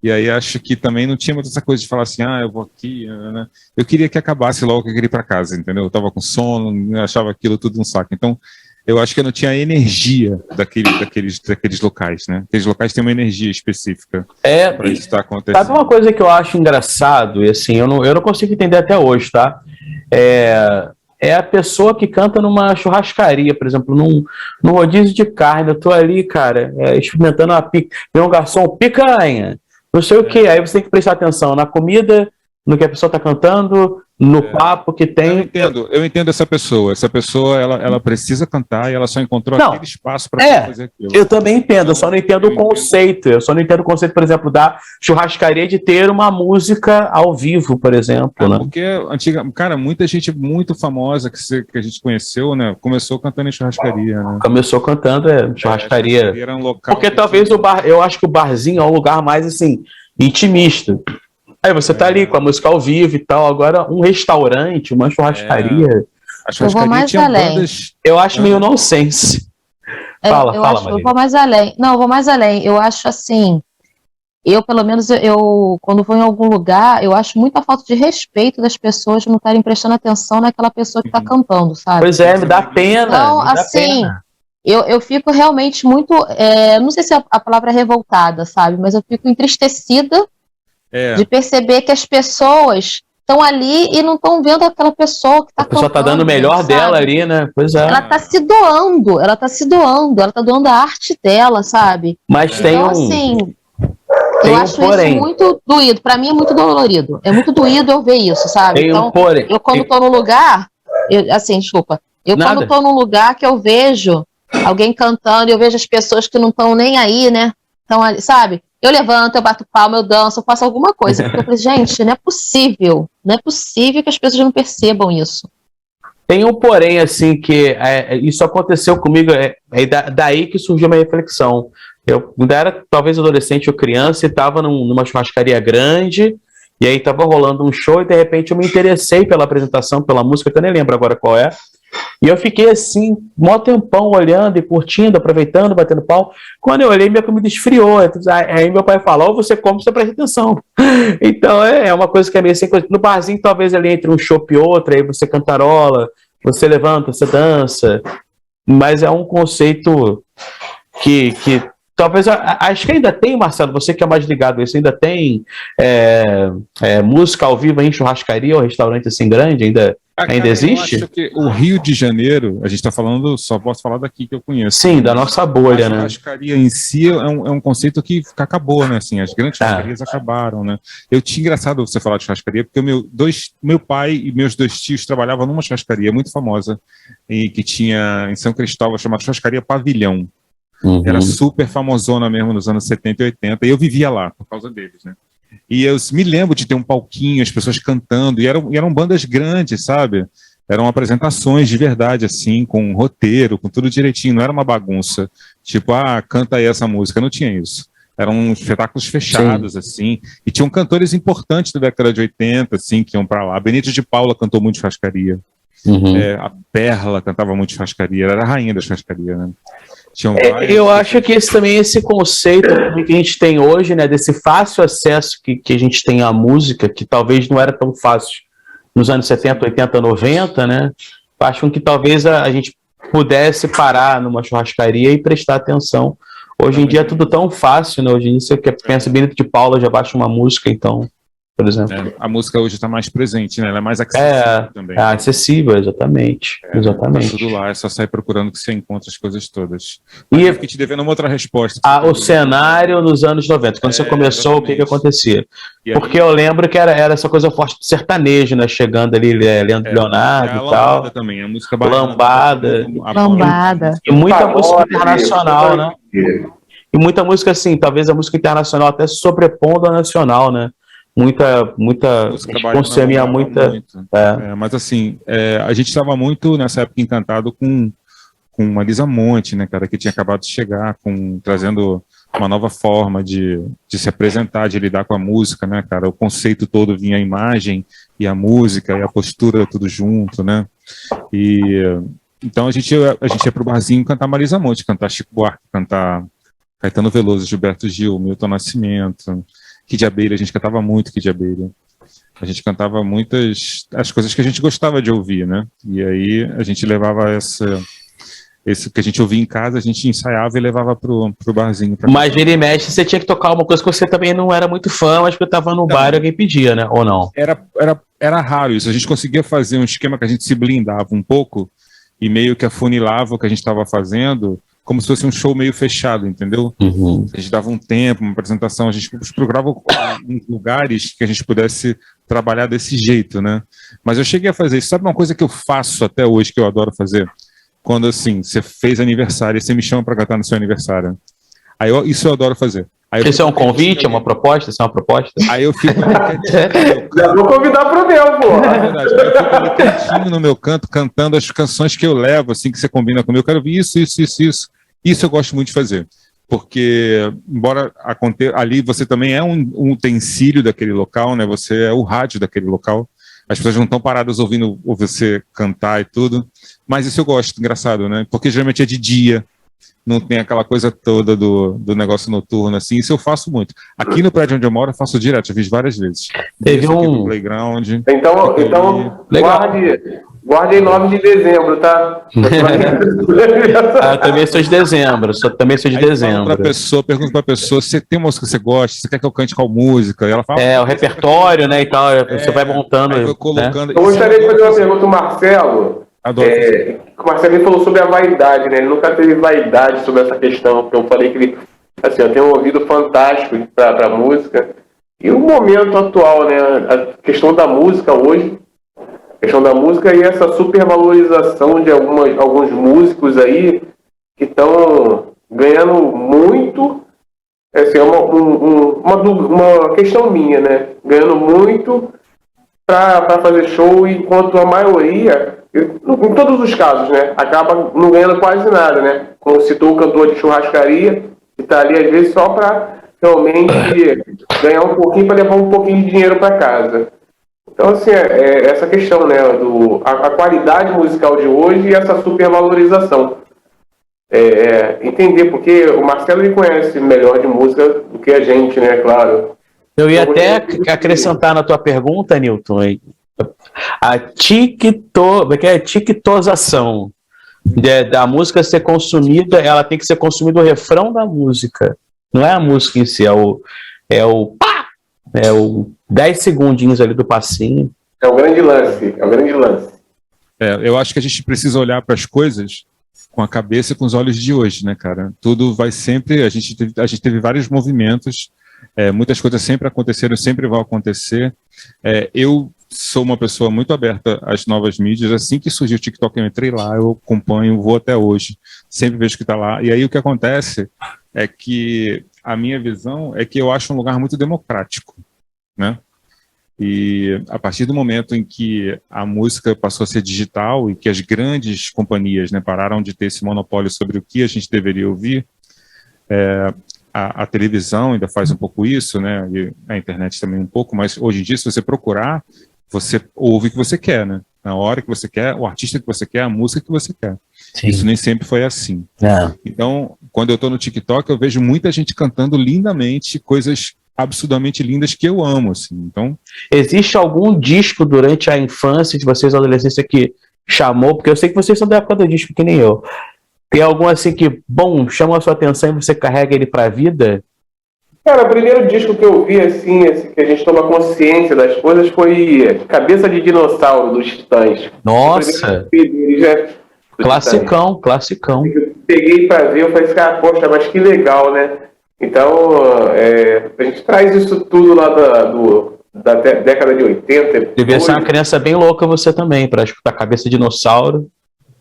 E aí acho que também não tinha muita essa coisa de falar assim, eu vou aqui, né? Eu queria que acabasse logo, que eu queria ir para casa, entendeu? Eu tava com sono, eu achava aquilo tudo um saco. Então, eu acho que eu não tinha a energia daqueles locais, né? Aqueles locais têm uma energia específica para isso estar acontecendo. Sabe uma coisa que eu acho engraçado, e assim, eu não consigo entender até hoje, tá? É a pessoa que canta numa churrascaria, por exemplo, num rodízio de carne. Eu tô ali, cara, experimentando vem um garçom, picanha, não sei o que. Aí você tem que prestar atenção na comida, no que a pessoa tá cantando, no papo que tem. Eu entendo essa pessoa. Essa pessoa, ela precisa cantar e ela só encontrou aquele espaço para fazer aquilo. Eu também entendo, eu só não entendo o conceito. Eu só não entendo o conceito, por exemplo, da churrascaria de ter uma música ao vivo, por exemplo. Né? Porque, cara, muita gente muito famosa que a gente conheceu, né, começou cantando em churrascaria. Né? Começou cantando churrascaria. Era um local porque talvez eu acho que o barzinho é um lugar mais, assim, intimista. Aí você tá ali com a música ao vivo e tal. Agora, um restaurante, uma churrascaria. A churrascaria tinha bandas. Eu acho meio nonsense. Fala, Maria. Eu vou mais além. Não, eu vou mais além. Eu acho assim. Pelo menos, quando vou em algum lugar, eu acho muita falta de respeito das pessoas não estarem prestando atenção naquela pessoa que está cantando, sabe? Pois me dá pena. Então, assim, eu fico realmente muito. Não sei se a palavra é revoltada, sabe? Mas eu fico entristecida. De perceber que as pessoas estão ali e não estão vendo aquela pessoa que está cantando. A pessoa está dando o melhor dela ali, né? Pois é. Ela está se doando, ela está doando a arte dela, sabe? Mas então, assim, eu acho isso muito doído. Para mim é muito dolorido. É muito doído eu ver isso, sabe? Então, eu quando estou num lugar, quando estou num lugar que eu vejo alguém cantando, eu vejo as pessoas que não estão nem aí, né? Estão ali, sabe? Eu levanto, eu bato palma, eu danço, eu faço alguma coisa. Porque eu falei, gente, não é possível que as pessoas não percebam isso. Tem um porém, assim, que isso aconteceu comigo, daí que surgiu uma reflexão. Eu ainda era talvez adolescente ou criança e estava numa churrascaria grande, e aí estava rolando um show e de repente eu me interessei pela apresentação, pela música, que eu nem lembro agora qual é. E eu fiquei assim, mó tempão olhando e curtindo, aproveitando, batendo pau. Quando eu olhei, minha comida esfriou. Aí meu pai falou, você come, você presta atenção. Então é uma coisa que é meio assim. No barzinho, talvez ali entre um chopp e outro, aí você cantarola, você levanta, você dança. Mas é um conceito que talvez, acho que ainda tem, Marcelo, você que é mais ligado a isso, ainda tem música ao vivo em churrascaria ou restaurante assim grande, ainda existe? Eu acho que o Rio de Janeiro, a gente está falando, só posso falar daqui que eu conheço. Sim, da nossa bolha, né? A churrascaria em si é um conceito que acabou, né? Assim, as grandes churrascarias acabaram, né? Eu tinha engraçado você falar de churrascaria, porque meu pai e meus 2 tios trabalhavam numa churrascaria muito famosa, e que tinha em São Cristóvão, chamada Churrascaria Pavilhão. Uhum. Era super famosona mesmo nos anos 70 e 80, e eu vivia lá por causa deles, né? E eu me lembro de ter um palquinho, as pessoas cantando, e eram bandas grandes, sabe? Eram apresentações de verdade, assim, com um roteiro, com tudo direitinho, não era uma bagunça. Tipo, canta aí essa música, não tinha isso. Eram espetáculos fechados, assim, e tinham cantores importantes da década de 80, assim, que iam pra lá. Benito de Paula cantou muito churrascaria. Uhum. A Perla cantava muito churrascaria, era a rainha da churrascaria, né? Eu acho que esse conceito que a gente tem hoje, né, desse fácil acesso que a gente tem à música, que talvez não era tão fácil nos anos 70, 80, 90, né, faz com que talvez a gente pudesse parar numa churrascaria e prestar atenção. Hoje em dia é tudo tão fácil, né? Hoje em dia você pensa Benito de Paula, já baixa uma música, então, por exemplo. A música hoje está mais presente, né? Ela é mais acessível também. É acessível, exatamente. Exatamente. Tá tudo lá, é só sair procurando que você encontra as coisas todas. E eu fiquei te devendo uma outra resposta. o cenário nos anos 90, quando você começou, exatamente. O que acontecia? Porque eu lembro que era essa coisa forte do sertanejo, né? Chegando ali, Leonardo e tal. Lambada também, a música Lambada. Lambada. E muita música internacional, né? E muita música, assim, talvez a música internacional até sobrepondo a nacional, né? Muita consumia muita. Mas assim, a gente estava muito nessa época encantado com Marisa Monte, né, cara, que tinha acabado de chegar, trazendo uma nova forma de se apresentar, de lidar com a música, né, cara. O conceito todo vinha a imagem e a música e a postura tudo junto, né. Então a gente ia pro barzinho cantar Marisa Monte, cantar Chico Buarque, cantar Caetano Veloso, Gilberto Gil, Milton Nascimento, Kid Abelha. A gente cantava muito Kid Abelha. A gente cantava as coisas que a gente gostava de ouvir, né? E aí a gente levava esse que a gente ouvia em casa, a gente ensaiava e levava pro barzinho. Mas vira e mexe, você tinha que tocar uma coisa que você também não era muito fã, mas que eu tava no bar e alguém pedia, né? Ou não? Era raro isso. A gente conseguia fazer um esquema que a gente se blindava um pouco e meio que afunilava o que a gente estava fazendo, como se fosse um show meio fechado, entendeu? Uhum. A gente dava um tempo, uma apresentação, a gente procurava uns lugares que a gente pudesse trabalhar desse jeito, né? Mas eu cheguei a fazer isso. Sabe uma coisa que eu faço até hoje, que eu adoro fazer? Quando, assim, você fez aniversário e você me chama para cantar no seu aniversário. Isso eu adoro fazer. Isso é um convite? É uma proposta? Isso é uma proposta? Aí eu fico ali quietinho. Já vou convidar pro meu, pô. É verdade. Aí eu fico ali quietinho no meu canto, cantando as canções que eu levo, assim, que você combina comigo. Eu quero ouvir isso. Isso eu gosto muito de fazer. Porque, embora aconteça, ali você também é um utensílio daquele local, né? Você é o rádio daquele local. As pessoas não estão paradas ouvindo você cantar e tudo. Mas isso eu gosto, engraçado, né? Porque geralmente é de dia. Não tem aquela coisa toda do negócio noturno, assim. Isso eu faço muito. Aqui no prédio onde eu moro, eu faço direto, já fiz várias vezes. Teve aqui no playground. Então guarde em 9 de dezembro, tá? Eu também sou de dezembro. Pergunto pra pessoa se tem uma música que você gosta, se quer que eu cante qual música. E ela fala, o repertório, né, e tal. Você vai montando. Aí colocando. Né? Eu gostaria de fazer uma pergunta ao Marcelo. Adoro. O Marcelo falou sobre a vaidade, né? Ele nunca teve vaidade sobre essa questão, porque eu falei que ele, assim, eu tenho um ouvido fantástico para música. E o momento atual, né? A questão da música hoje, e essa supervalorização de alguns músicos aí que estão ganhando muito, assim, uma questão minha, né? Ganhando muito para fazer show, enquanto a maioria, em todos os casos, né, acaba não ganhando quase nada, né? Como citou o cantor de churrascaria, que está ali às vezes só para realmente ganhar um pouquinho, para levar um pouquinho de dinheiro para casa. Então, assim, essa questão, né, a qualidade musical de hoje e essa supervalorização. Entender, porque o Marcelo ele conhece melhor de música do que a gente, né, claro. Eu ia até acrescentar na tua pergunta, Newton, a tiquitosação da música ser consumida, ela tem que ser consumida o refrão da música, não é a música em si, é o 10 segundinhos ali do passinho. É o grande lance. Eu acho que a gente precisa olhar para as coisas com a cabeça e com os olhos de hoje, né, cara? Tudo vai sempre, a gente teve vários movimentos, muitas coisas sempre aconteceram, sempre vão acontecer. Eu sou uma pessoa muito aberta às novas mídias. Assim que surgiu o TikTok, eu entrei lá, eu acompanho, vou até hoje, sempre vejo que está lá. E aí o que acontece é que a minha visão é que eu acho um lugar muito democrático, né? E a partir do momento em que a música passou a ser digital e que as grandes companhias, né, pararam de ter esse monopólio sobre o que a gente deveria ouvir, a televisão ainda faz um pouco isso, né? E a internet também um pouco, mas hoje em dia, se você procurar, você ouve o que você quer, né? Na hora que você quer, o artista que você quer, a música que você quer. Sim. Isso nem sempre foi assim. Então, quando eu estou no TikTok, eu vejo muita gente cantando lindamente coisas absurdamente lindas que eu amo, assim. Então, existe algum disco durante a infância de vocês, adolescência, que chamou, porque eu sei que vocês são da época do disco que nem eu. Tem algum assim que, bom, chama a sua atenção e você carrega ele pra vida? Cara, o primeiro disco que eu vi, assim, esse que a gente toma consciência das coisas foi Cabeça de Dinossauro, dos Titãs. Nossa! Classicão, classicão. Eu peguei pra ver, eu falei, cara, poxa, mas que legal, né? Então, a gente traz isso tudo lá da década de 80. Devia ser uma criança bem louca você também, pra escutar Cabeça de Dinossauro.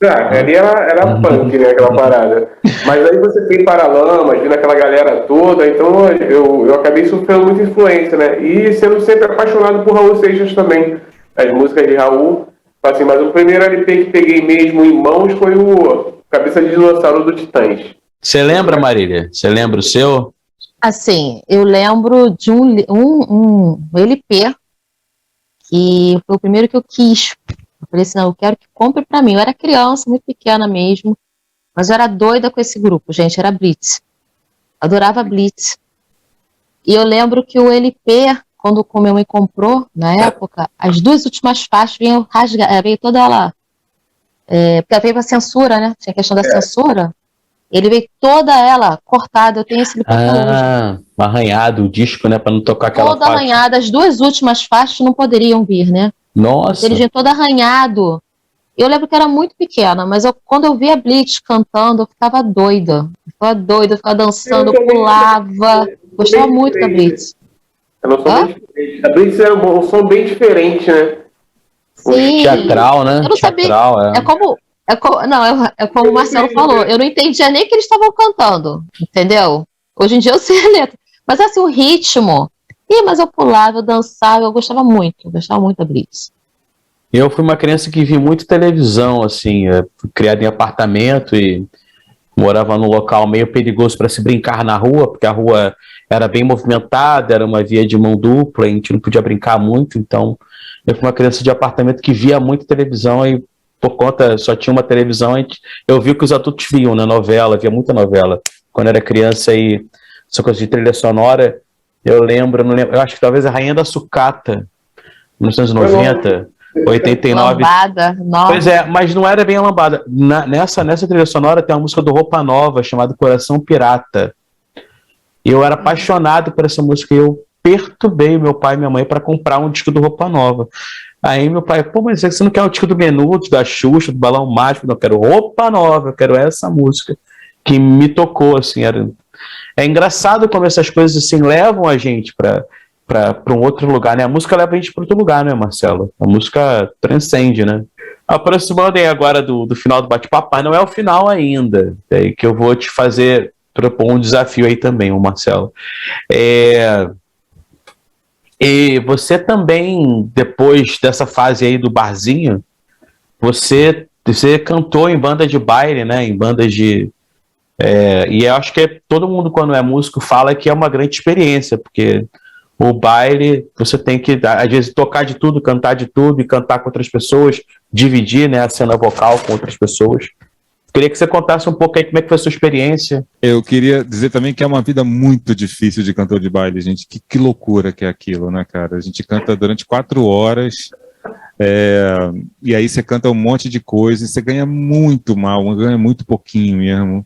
Ali era punk, né, aquela parada. Mas aí você tem Paralamas, vindo aquela galera toda, então eu acabei sofrendo muita influência, né? E sendo sempre apaixonado por Raul Seixas também. As músicas de Raul, assim, mas o primeiro LP que peguei mesmo em mãos foi o Cabeça de Dinossauro do Titãs. Você lembra, Marília? Você lembra o seu? Assim, eu lembro de um LP que foi o primeiro que eu quis. Eu falei assim, não, eu quero que compre pra mim. Eu era criança, muito pequena mesmo, mas eu era doida com esse grupo, gente, era Blitz. Adorava Blitz. E eu lembro que o LP, quando o meu mãe comprou, na época, as duas últimas faixas veio toda ela, porque veio a censura, né? Tinha a questão da censura. Ele veio toda ela cortada, eu tenho esse LP até hoje. Arranhado o disco, né, pra não tocar aquela toda faixa. Arranhada, as duas últimas faixas não poderiam vir, né? Nossa! Ele vinha todo arranhado. Eu lembro que era muito pequena, mas quando eu via Blitz cantando, eu ficava doida. Eu ficava dançando, eu pulava. Gostava muito da Blitz. A Blitz era um som bem diferente, né? Sim. Teatral, né? Eu não Teatral, sabia. É como o Marcelo falou. Eu não entendia nem o que eles estavam cantando, entendeu? Hoje em dia eu sei a letra. Mas assim, o ritmo. Mas eu pulava, eu dançava, eu gostava muito da Blitz. Eu fui uma criança que vi muito televisão, assim, fui criado em apartamento e morava num local meio perigoso para se brincar na rua, porque a rua era bem movimentada, era uma via de mão dupla, a gente não podia brincar muito, então eu fui uma criança de apartamento que via muito televisão e por conta, só tinha uma televisão, eu vi o que os adultos viam na novela, via muita novela. Quando era criança e essa coisa de trilha sonora, eu lembro, eu acho que talvez a Rainha da Sucata, 1990, 89. Lambada, nossa. Pois é, mas não era bem a lambada. Nessa trilha sonora tem uma música do Roupa Nova, chamada Coração Pirata. Eu era apaixonado por essa música e eu perturbei meu pai e minha mãe para comprar um disco do Roupa Nova. Aí meu pai, mas você não quer o disco do Menudo, da Xuxa, do Balão Mágico? Não, eu quero Roupa Nova, eu quero essa música. Que me tocou, assim, É engraçado como essas coisas assim levam a gente para um outro lugar, né? A música leva a gente para outro lugar, né, Marcelo? A música transcende, né? Aproximando aí agora do final do bate-papo, mas não é o final ainda, que eu vou te propor um desafio aí também, Marcelo. E você também, depois dessa fase aí do barzinho, você cantou em banda de baile, né? Em bandas de... e eu acho que todo mundo, quando é músico, fala que é uma grande experiência, porque o baile, você tem que, às vezes, tocar de tudo, cantar de tudo, e cantar com outras pessoas, dividir, né, a cena vocal com outras pessoas. Queria que você contasse um pouco aí como é que foi a sua experiência. Eu queria dizer também que é uma vida muito difícil de cantor de baile, gente. Que loucura que é aquilo, né, cara? A gente canta durante 4 horas... e aí você canta um monte de coisa e você ganha muito mal, ganha muito pouquinho mesmo.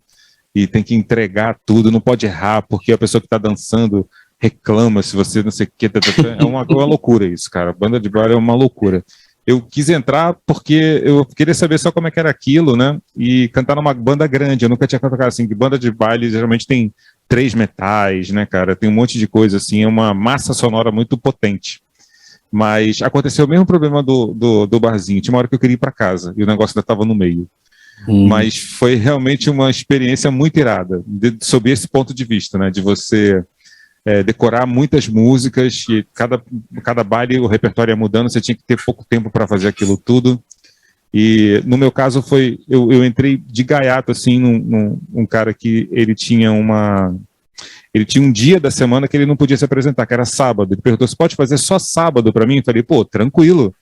E tem que entregar tudo, não pode errar, porque a pessoa que está dançando reclama se você não sei o que. É uma loucura isso, cara. Banda de baile é uma loucura. Eu quis entrar porque eu queria saber só como é que era aquilo, né? E cantar numa banda grande. Eu nunca tinha cantado assim, que banda de baile geralmente tem 3 metais, né, cara? Tem um monte de coisa assim, é uma massa sonora muito potente. Mas aconteceu o mesmo problema do barzinho. Tinha uma hora que eu queria ir para casa e o negócio ainda estava no meio. Mas foi realmente uma experiência muito irada, sob esse ponto de vista, né? De você decorar muitas músicas e cada baile o repertório ia mudando, você tinha que ter pouco tempo para fazer aquilo tudo. E no meu caso foi, eu entrei de gaiato assim num cara que ele tinha um dia da semana que ele não podia se apresentar, que era sábado. Ele perguntou, você pode fazer só sábado para mim? Eu falei, pô, tranquilo,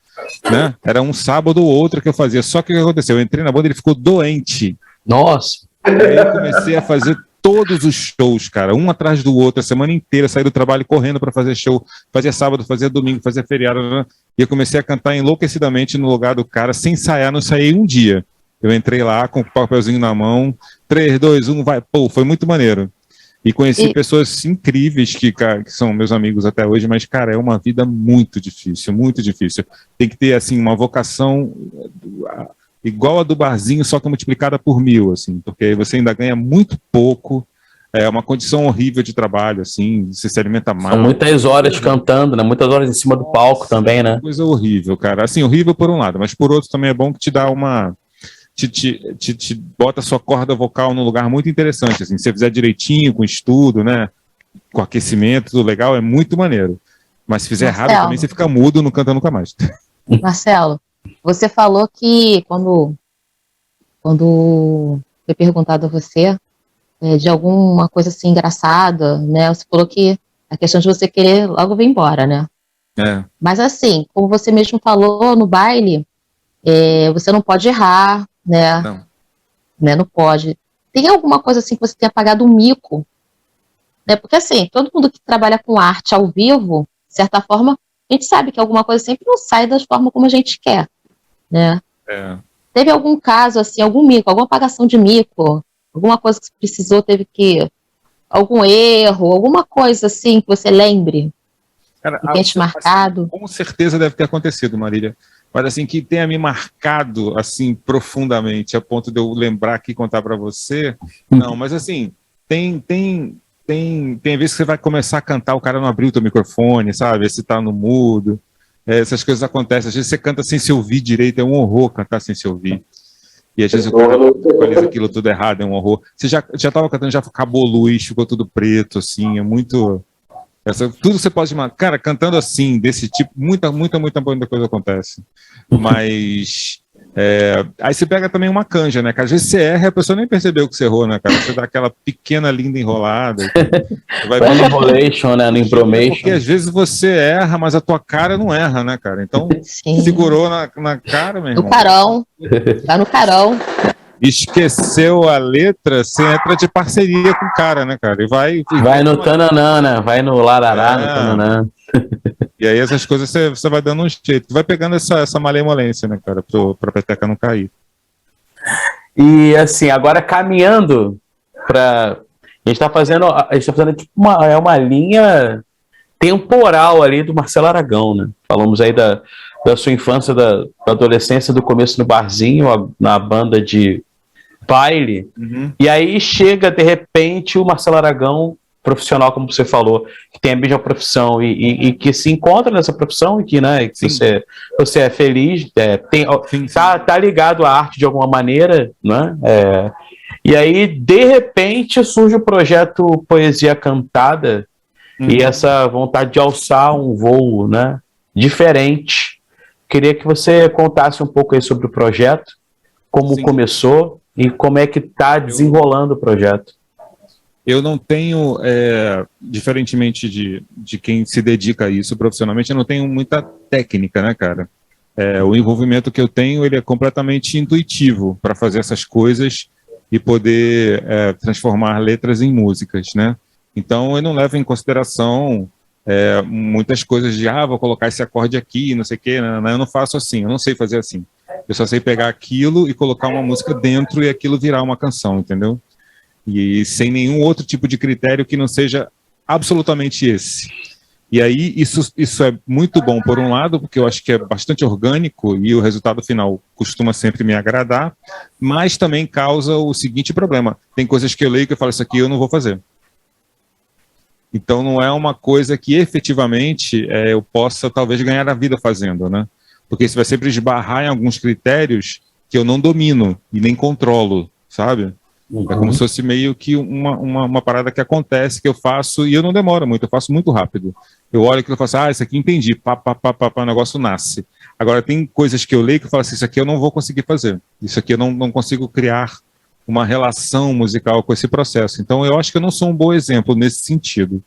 né? Era um sábado ou outro que eu fazia. Só que o que aconteceu? Eu entrei na banda e ele ficou doente. Nossa! Aí eu comecei a fazer todos os shows, cara, um atrás do outro, a semana inteira, saí do trabalho correndo para fazer show, fazia sábado, fazia domingo, fazia feriado, né? E eu comecei a cantar enlouquecidamente no lugar do cara, sem ensaiar, não ensaiei um dia. Eu entrei lá com o papelzinho na mão, 3, 2, 1, vai, pô, foi muito maneiro. E conheci pessoas incríveis que são meus amigos até hoje, mas, cara, é uma vida muito difícil, muito difícil. Tem que ter, assim, uma vocação igual a do barzinho, só que multiplicada por 1000, assim, porque você ainda ganha muito pouco, é uma condição horrível de trabalho, assim, você se alimenta mal. São muitas horas cantando, né? Muitas horas em cima do palco também, né? Coisa horrível, cara. Assim, horrível por um lado, mas por outro também é bom que te dá uma... Te bota a sua corda vocal num lugar muito interessante, assim, se você fizer direitinho, com estudo, né, com aquecimento, tudo legal, é muito maneiro. Mas se fizer errado também, você fica mudo, não canta nunca mais. Marcelo, você falou que quando foi perguntado a você de alguma coisa assim engraçada, né, você falou que a questão de você querer logo vir embora, né? É. Mas assim, como você mesmo falou no baile, você não pode errar, né? Não. Né? Não pode. Tem alguma coisa assim que você tenha pagado um mico? Né? Porque assim, todo mundo que trabalha com arte ao vivo, de certa forma, a gente sabe que alguma coisa sempre não sai da forma como a gente quer, né? É. Teve algum caso assim, algum mico, alguma pagação de mico, alguma coisa que você precisou, teve que... algum erro, alguma coisa assim que você lembre? Cara, que tenha te marcado? Com certeza deve ter acontecido, Marília. Mas assim, que tenha me marcado assim profundamente, a ponto de eu lembrar aqui e contar para você, não, mas assim, tem vezes que você vai começar a cantar, o cara não abriu o teu microfone, sabe? Você tá no mudo, essas coisas acontecem, às vezes você canta sem se ouvir direito, é um horror cantar sem se ouvir. E às vezes o cara faz aquilo tudo errado, é um horror. Você já tava cantando, já acabou a luz, ficou tudo preto, assim, é muito... tudo você pode imaginar. Cara, cantando assim, desse tipo, muita coisa acontece. Mas aí você pega também uma canja, né, cara? Às vezes você erra e a pessoa nem percebeu que você errou, né, cara? Você dá aquela pequena, linda enrolada. Vai no enrolation, né? No impromation. Porque às vezes você erra, mas a tua cara não erra, né, cara? Então, Sim. segurou na cara, meu irmão. No carão. Vai no carão. Esqueceu a letra, você entra de parceria com o cara, né, cara? E vai no tananã, né? Vai no larará, no tananã. E aí essas coisas você vai dando um jeito, vai pegando essa malemolência, né, cara, pra peteca não cair. E assim, agora caminhando para... A gente tá fazendo tipo uma linha temporal ali do Marcelo Aragão, né? Falamos aí da sua infância, da adolescência, do começo no barzinho, na banda de baile, e aí chega, de repente, o Marcelo Aragão, profissional, como você falou, que tem a mesma profissão e que se encontra nessa profissão e que, né, que você é feliz, tá ligado à arte de alguma maneira, né? E aí, de repente, surge o projeto Poesia Cantada e essa vontade de alçar um voo, né, diferente. Queria que você contasse um pouco aí sobre o projeto, como começou e como é que está desenrolando o projeto. Eu não tenho, diferentemente de quem se dedica a isso profissionalmente, eu não tenho muita técnica, né, cara? O envolvimento que eu tenho, ele é completamente intuitivo para fazer essas coisas e poder transformar letras em músicas, né? Então, eu não levo em consideração muitas coisas de, vou colocar esse acorde aqui, não sei o quê, eu não faço assim, eu não sei fazer assim. Eu só sei pegar aquilo e colocar uma música dentro e aquilo virar uma canção, entendeu? E sem nenhum outro tipo de critério que não seja absolutamente esse. E aí isso é muito bom por um lado, porque eu acho que é bastante orgânico e o resultado final costuma sempre me agradar, mas também causa o seguinte problema: tem coisas que eu leio que eu falo, isso aqui eu não vou fazer. Então não é uma coisa que efetivamente eu possa talvez ganhar a vida fazendo, né? Porque isso vai sempre esbarrar em alguns critérios que eu não domino e nem controlo, sabe? É como se fosse meio que uma parada que acontece, que eu faço, e eu não demoro muito, eu faço muito rápido. Eu olho aquilo e falo assim, isso aqui entendi, o negócio nasce. Agora tem coisas que eu leio que eu falo assim, isso aqui eu não vou conseguir fazer, isso aqui eu não consigo criar uma relação musical com esse processo. Então eu acho que eu não sou um bom exemplo nesse sentido,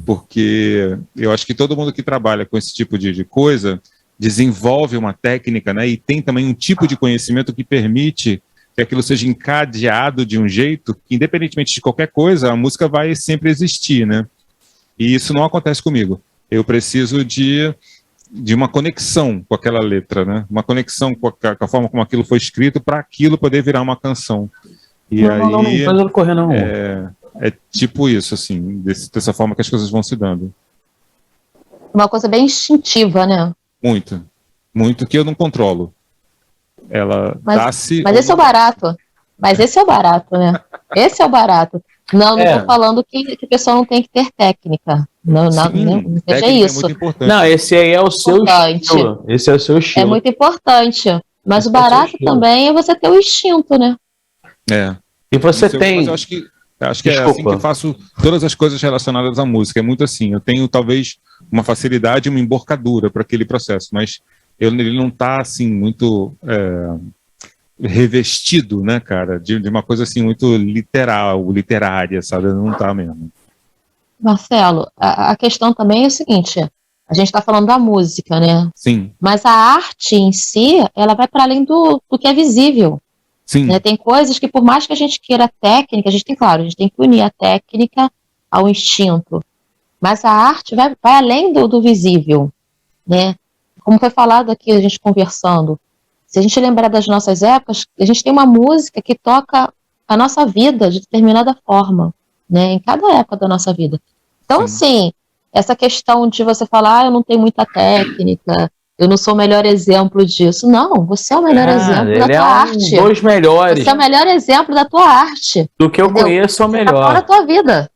porque eu acho que todo mundo que trabalha com esse tipo de coisa desenvolve uma técnica, né, e tem também um tipo de conhecimento que permite que que aquilo seja encadeado de um jeito que, independentemente de qualquer coisa, a música vai sempre existir, né? E isso não acontece comigo. Eu preciso de uma conexão com aquela letra, né? Uma conexão com a forma como aquilo foi escrito para aquilo poder virar uma canção. E não faz correr, não. É tipo isso, assim, dessa forma que as coisas vão se dando. Uma coisa bem instintiva, né? Muito. Muito que eu não controlo. Ela dá-se... Mas esse é o barato. Mas esse é o barato, né? Esse é o barato. Não tô falando que a pessoa não tem que ter técnica. Não seja isso. É muito importante. Não, esse aí é o seu estilo. Esse é o seu estilo. É muito importante. Mas o barato também é você ter o instinto, né? E você tem... Mas eu acho que é assim que eu faço todas as coisas relacionadas à música. É muito assim. Eu tenho, talvez, uma facilidade, uma emborcadura para aquele processo, mas ele não está, assim, muito... revestido, né, cara, de uma coisa assim muito literária, sabe? Não tá mesmo. Marcelo, a questão também é o seguinte, a gente está falando da música, né? Sim. Mas a arte em si, ela vai para além do que é visível. Sim. Né? Tem coisas que, por mais que a gente queira técnica, a gente tem que unir a técnica ao instinto. Mas a arte vai além do visível, né? Como foi falado aqui, a gente conversando, se a gente lembrar das nossas épocas, a gente tem uma música que toca a nossa vida de determinada forma, né? Em cada época da nossa vida. Então, assim, essa questão de você falar, eu não tenho muita técnica, eu não sou o melhor exemplo disso. Não, você é o melhor exemplo da tua arte. Dos melhores. Você é o melhor exemplo da tua arte. Do que eu conheço, é o melhor. Tá fora da tua vida.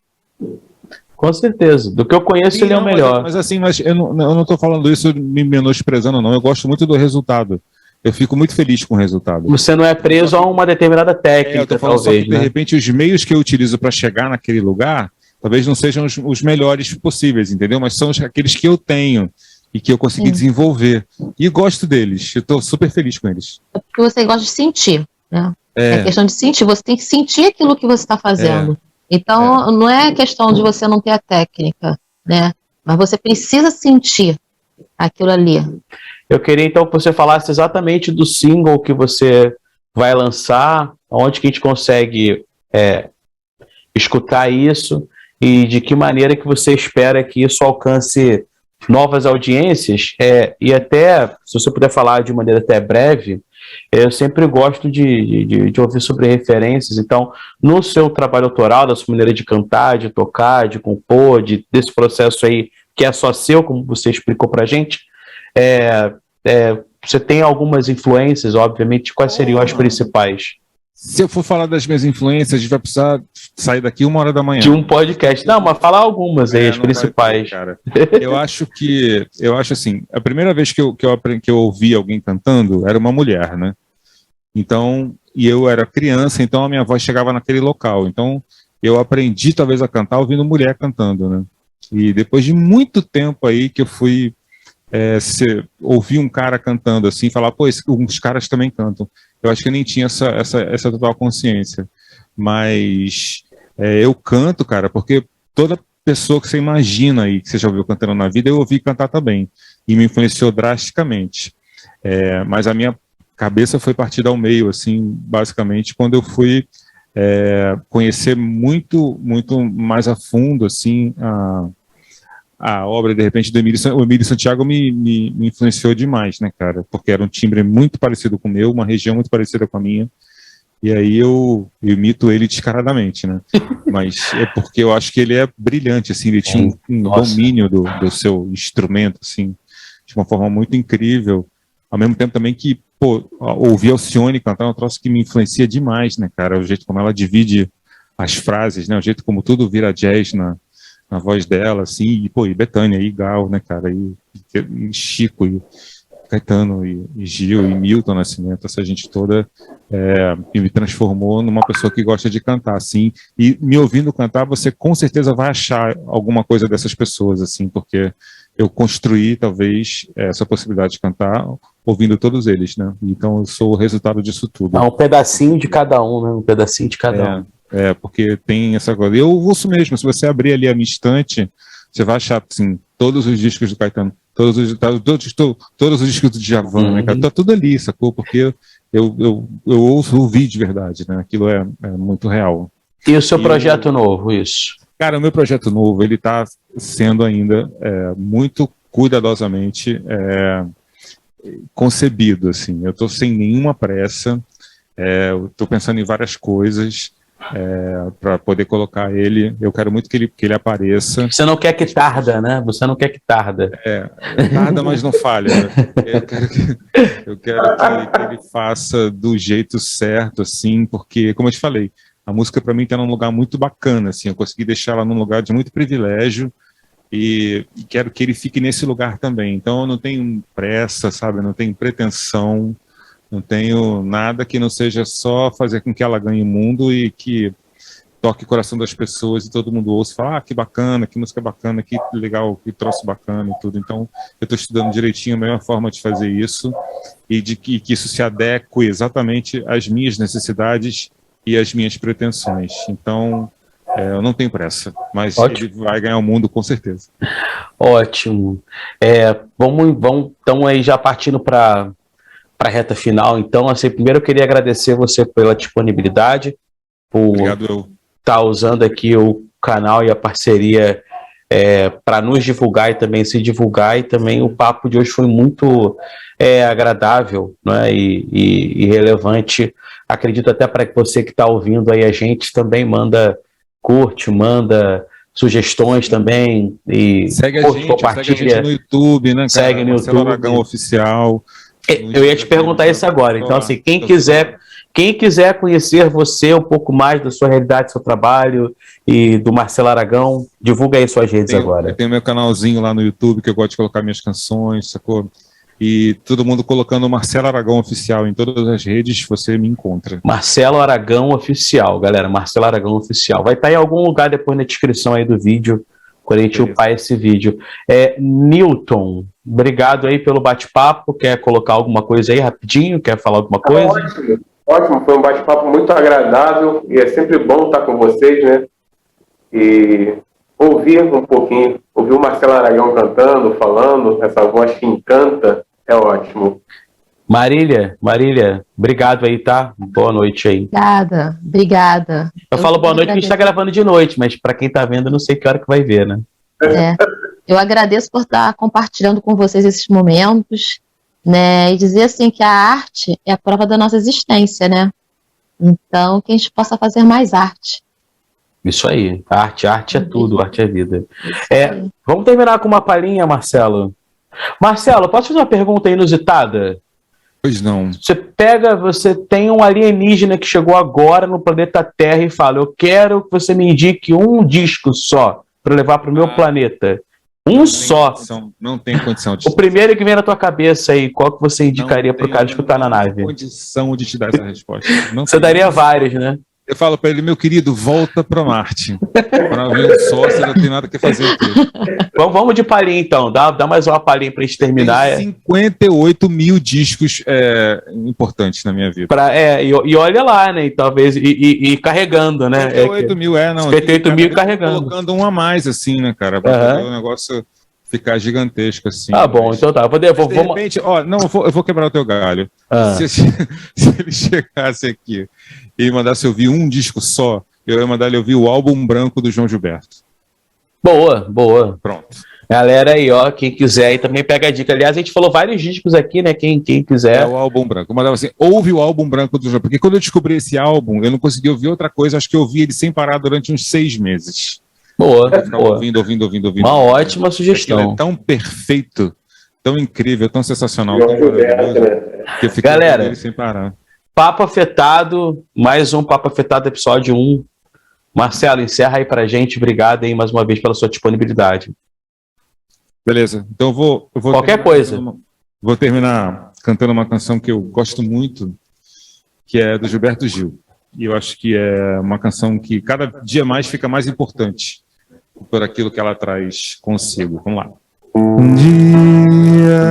Com certeza. Do que eu conheço, ele é o melhor. Mas eu não estou falando isso me menosprezando, não. Eu gosto muito do resultado. Eu fico muito feliz com o resultado. Você não é preso a uma determinada técnica, eu tô falando talvez, só que, de repente, os meios que eu utilizo para chegar naquele lugar, talvez não sejam os melhores possíveis, entendeu? Mas são aqueles que eu tenho e que eu consegui desenvolver. E gosto deles. Eu estou super feliz com eles. É porque você gosta de sentir, né? É questão de sentir. Você tem que sentir aquilo que você está fazendo. Então, não é questão de você não ter a técnica, né? Mas você precisa sentir aquilo ali. Eu queria, então, que você falasse exatamente do single que você vai lançar, onde que a gente consegue escutar isso e de que maneira que você espera que isso alcance novas audiências. E até, se você puder falar de maneira até breve, eu sempre gosto de ouvir sobre referências. Então, no seu trabalho autoral, da sua maneira de cantar, de tocar, de compor, desse processo aí que é só seu, como você explicou pra gente, você tem algumas influências, obviamente, quais seriam as principais? Se eu for falar das minhas influências, a gente vai precisar sair daqui 1h da manhã. De um podcast. Não, mas fala algumas aí, as principais. Cara. Eu acho assim, a primeira vez que eu ouvi alguém cantando era uma mulher, né? Então, e eu era criança, então a minha voz chegava naquele local. Então, eu aprendi talvez a cantar ouvindo mulher cantando, né? E depois de muito tempo aí que eu fui ouvir um cara cantando assim, falar, pô, uns caras também cantam. Eu acho que eu nem tinha essa total consciência. Mas eu canto, cara, porque toda pessoa que você imagina aí, que você já ouviu cantando na vida, eu ouvi cantar também. E me influenciou drasticamente. Mas a minha cabeça foi partida ao meio, assim, basicamente, quando eu fui conhecer muito, muito mais a fundo, assim, a obra, de repente, do Emílio Santiago me influenciou demais, né, cara? Porque era um timbre muito parecido com o meu, uma região muito parecida com a minha, e aí eu imito ele descaradamente, né? Mas é porque eu acho que ele é brilhante, assim, ele tinha um domínio do seu instrumento, assim, de uma forma muito incrível, ao mesmo tempo também que, pô, ouvir Alcione cantar é um troço que me influencia demais, né, cara? O jeito como ela divide as frases, né? O jeito como tudo vira jazz na voz dela, assim, e Bethânia, e Gal, né, cara, e Chico, e Caetano, e Gil, e Milton Nascimento, essa gente toda me transformou numa pessoa que gosta de cantar, assim, e me ouvindo cantar, você com certeza vai achar alguma coisa dessas pessoas, assim, porque eu construí, talvez, essa possibilidade de cantar ouvindo todos eles, né, então eu sou o resultado disso tudo. Um pedacinho de cada um, né, um pedacinho de cada um. Porque tem essa coisa. Eu ouço mesmo, se você abrir ali a minha estante, você vai achar, assim, todos os discos do Caetano. todos os discos do Djavan, né, cara? Tá tudo ali, sacou? Porque eu ouvi de verdade, né? Aquilo é muito real. E o seu projeto novo, isso? Cara, o meu projeto novo, ele tá sendo ainda muito cuidadosamente concebido, assim. Eu tô sem nenhuma pressa, eu tô pensando em várias coisas, para poder colocar ele. Eu quero muito que ele apareça. Você não quer que tarda, né? Você não quer que tarda. Tarda, mas não falha. Eu quero que ele faça do jeito certo, assim, porque, como eu te falei, a música para mim está num lugar muito bacana, assim, eu consegui deixar ela num lugar de muito privilégio e quero que ele fique nesse lugar também. Então eu não tenho pressa, sabe? Eu não tenho pretensão. Não tenho nada que não seja só fazer com que ela ganhe o mundo e que toque o coração das pessoas e todo mundo ouça e fala, que bacana, que música bacana, que legal, que troço bacana e tudo. Então, eu estou estudando direitinho a melhor forma de fazer isso e de que isso se adeque exatamente às minhas necessidades e às minhas pretensões. Então, eu não tenho pressa, mas ele vai ganhar o mundo com certeza. Ótimo. Vamos então aí já partindo para a reta final. Então, assim, primeiro eu queria agradecer você pela disponibilidade, por estar usando aqui o canal e a parceria para nos divulgar e também se divulgar, e também o papo de hoje foi muito agradável, né, e relevante. Acredito até para que você que está ouvindo aí a gente também curte, manda sugestões também, e segue a gente no YouTube, né, cara? Segue no Marcelo YouTube. Aragão Oficial. Eu ia te perguntar isso agora. Então, assim, quem quiser conhecer você um pouco mais da sua realidade, do seu trabalho e do Marcelo Aragão, divulga aí suas redes agora. Eu tenho meu canalzinho lá no YouTube, que eu gosto de colocar minhas canções, sacou? E todo mundo colocando Marcelo Aragão Oficial em todas as redes, você me encontra. Marcelo Aragão Oficial, galera. Marcelo Aragão Oficial. Vai estar em algum lugar depois na descrição aí do vídeo, quando a gente upar esse vídeo. Newton, obrigado aí pelo bate-papo. Quer colocar alguma coisa aí rapidinho? Quer falar alguma coisa? Ótimo, foi um bate-papo muito agradável e é sempre bom estar com vocês, né? E ouvir um pouquinho, ouvir o Marcelo Aragão cantando, falando, essa voz que encanta, é ótimo. Marília, obrigado aí, tá? Boa noite aí. Obrigada. Eu falo boa noite porque a gente tá gravando de noite, mas para quem tá vendo, eu não sei que hora que vai ver, né? Eu agradeço por estar compartilhando com vocês esses momentos, né? E dizer assim que a arte é a prova da nossa existência, né? Então, que a gente possa fazer mais arte. Isso aí. Arte é tudo, arte é vida. Vamos terminar com uma palhinha, Marcelo. Marcelo, posso fazer uma pergunta inusitada? Pois não. Você tem um alienígena que chegou agora no planeta Terra e fala, eu quero que você me indique um disco só para levar para o meu planeta. Não tem condição de... O primeiro que vem na tua cabeça aí, qual que você indicaria para o cara escutar na nave? Não tem condição de te dar essa resposta. Você daria vários, né? Eu falo para ele, meu querido, volta para Marte. Para ver um só, você não tem nada que fazer aqui. Vamos de palhinha, então. Dá mais uma palhinha para a gente terminar. Tem 58 mil discos importantes na minha vida. E olha lá, né? E talvez, e carregando, né? 58 mil, não. 58 mil carregando. Colocando um a mais, assim, né, cara? Para poder o negócio ficar gigantesco, assim. Bom, então tá. De repente, eu vou quebrar o teu galho. Se ele chegasse aqui e mandasse ouvir um disco só, eu ia mandar ele ouvir o álbum branco do João Gilberto. Boa. Pronto. Galera aí, quem quiser aí também pega a dica. Aliás, a gente falou vários discos aqui, né? Quem quiser. É o álbum branco. Eu mandava assim, ouve o álbum branco do João Gilberto. Porque quando eu descobri esse álbum, eu não consegui ouvir outra coisa. Acho que eu ouvi ele sem parar durante uns 6 meses. Boa. Ouvindo. Uma ótima sugestão. Aquilo é tão perfeito, tão incrível, tão sensacional, tão maravilhoso, que eu fiquei ouvindo ele sem parar. Papo Afetado, mais um Papo Afetado, episódio 1. Marcelo, encerra aí pra gente. Obrigado aí mais uma vez pela sua disponibilidade. Beleza. Então eu vou qualquer coisa. Vou terminar cantando uma canção que eu gosto muito, que é do Gilberto Gil. E eu acho que é uma canção que cada dia mais fica mais importante por aquilo que ela traz consigo. Vamos lá. Um dia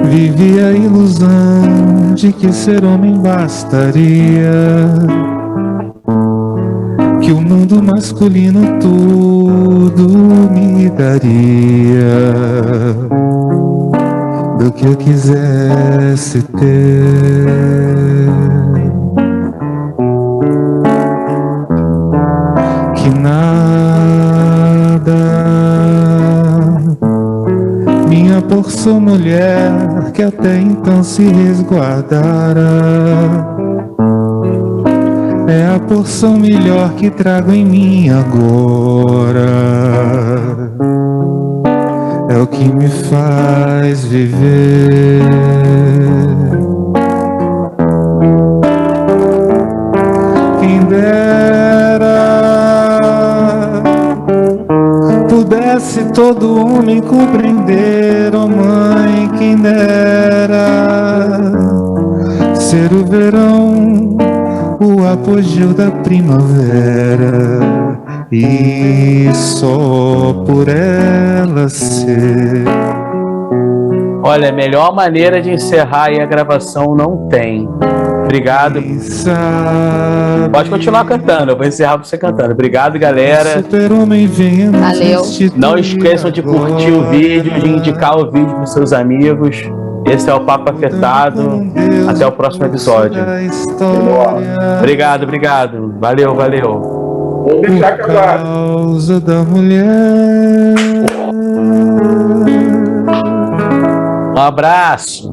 vivi a ilusão de que ser homem bastaria, que que o mundo masculino tudo me daria do que eu quisesse ter. Que nada, minha porção mulher, que até então se resguardara, é a porção melhor que trago em mim agora. É o que me faz viver. Quem dera pudesse todo homem compreender, oh mãe, quem dera ser o verão, o apogeu da primavera, e só por ela ser. Olha, a melhor maneira de encerrar aí a gravação não tem. Obrigado. Pode continuar cantando, eu vou encerrar você cantando. Obrigado, galera. Valeu. Não esqueçam de curtir o vídeo, de indicar o vídeo para seus amigos. Esse é o Papo Afetado. Até o próximo episódio. Obrigado, obrigado. Valeu, valeu. Vamos deixar Por acabar. causa da mulher. Um abraço.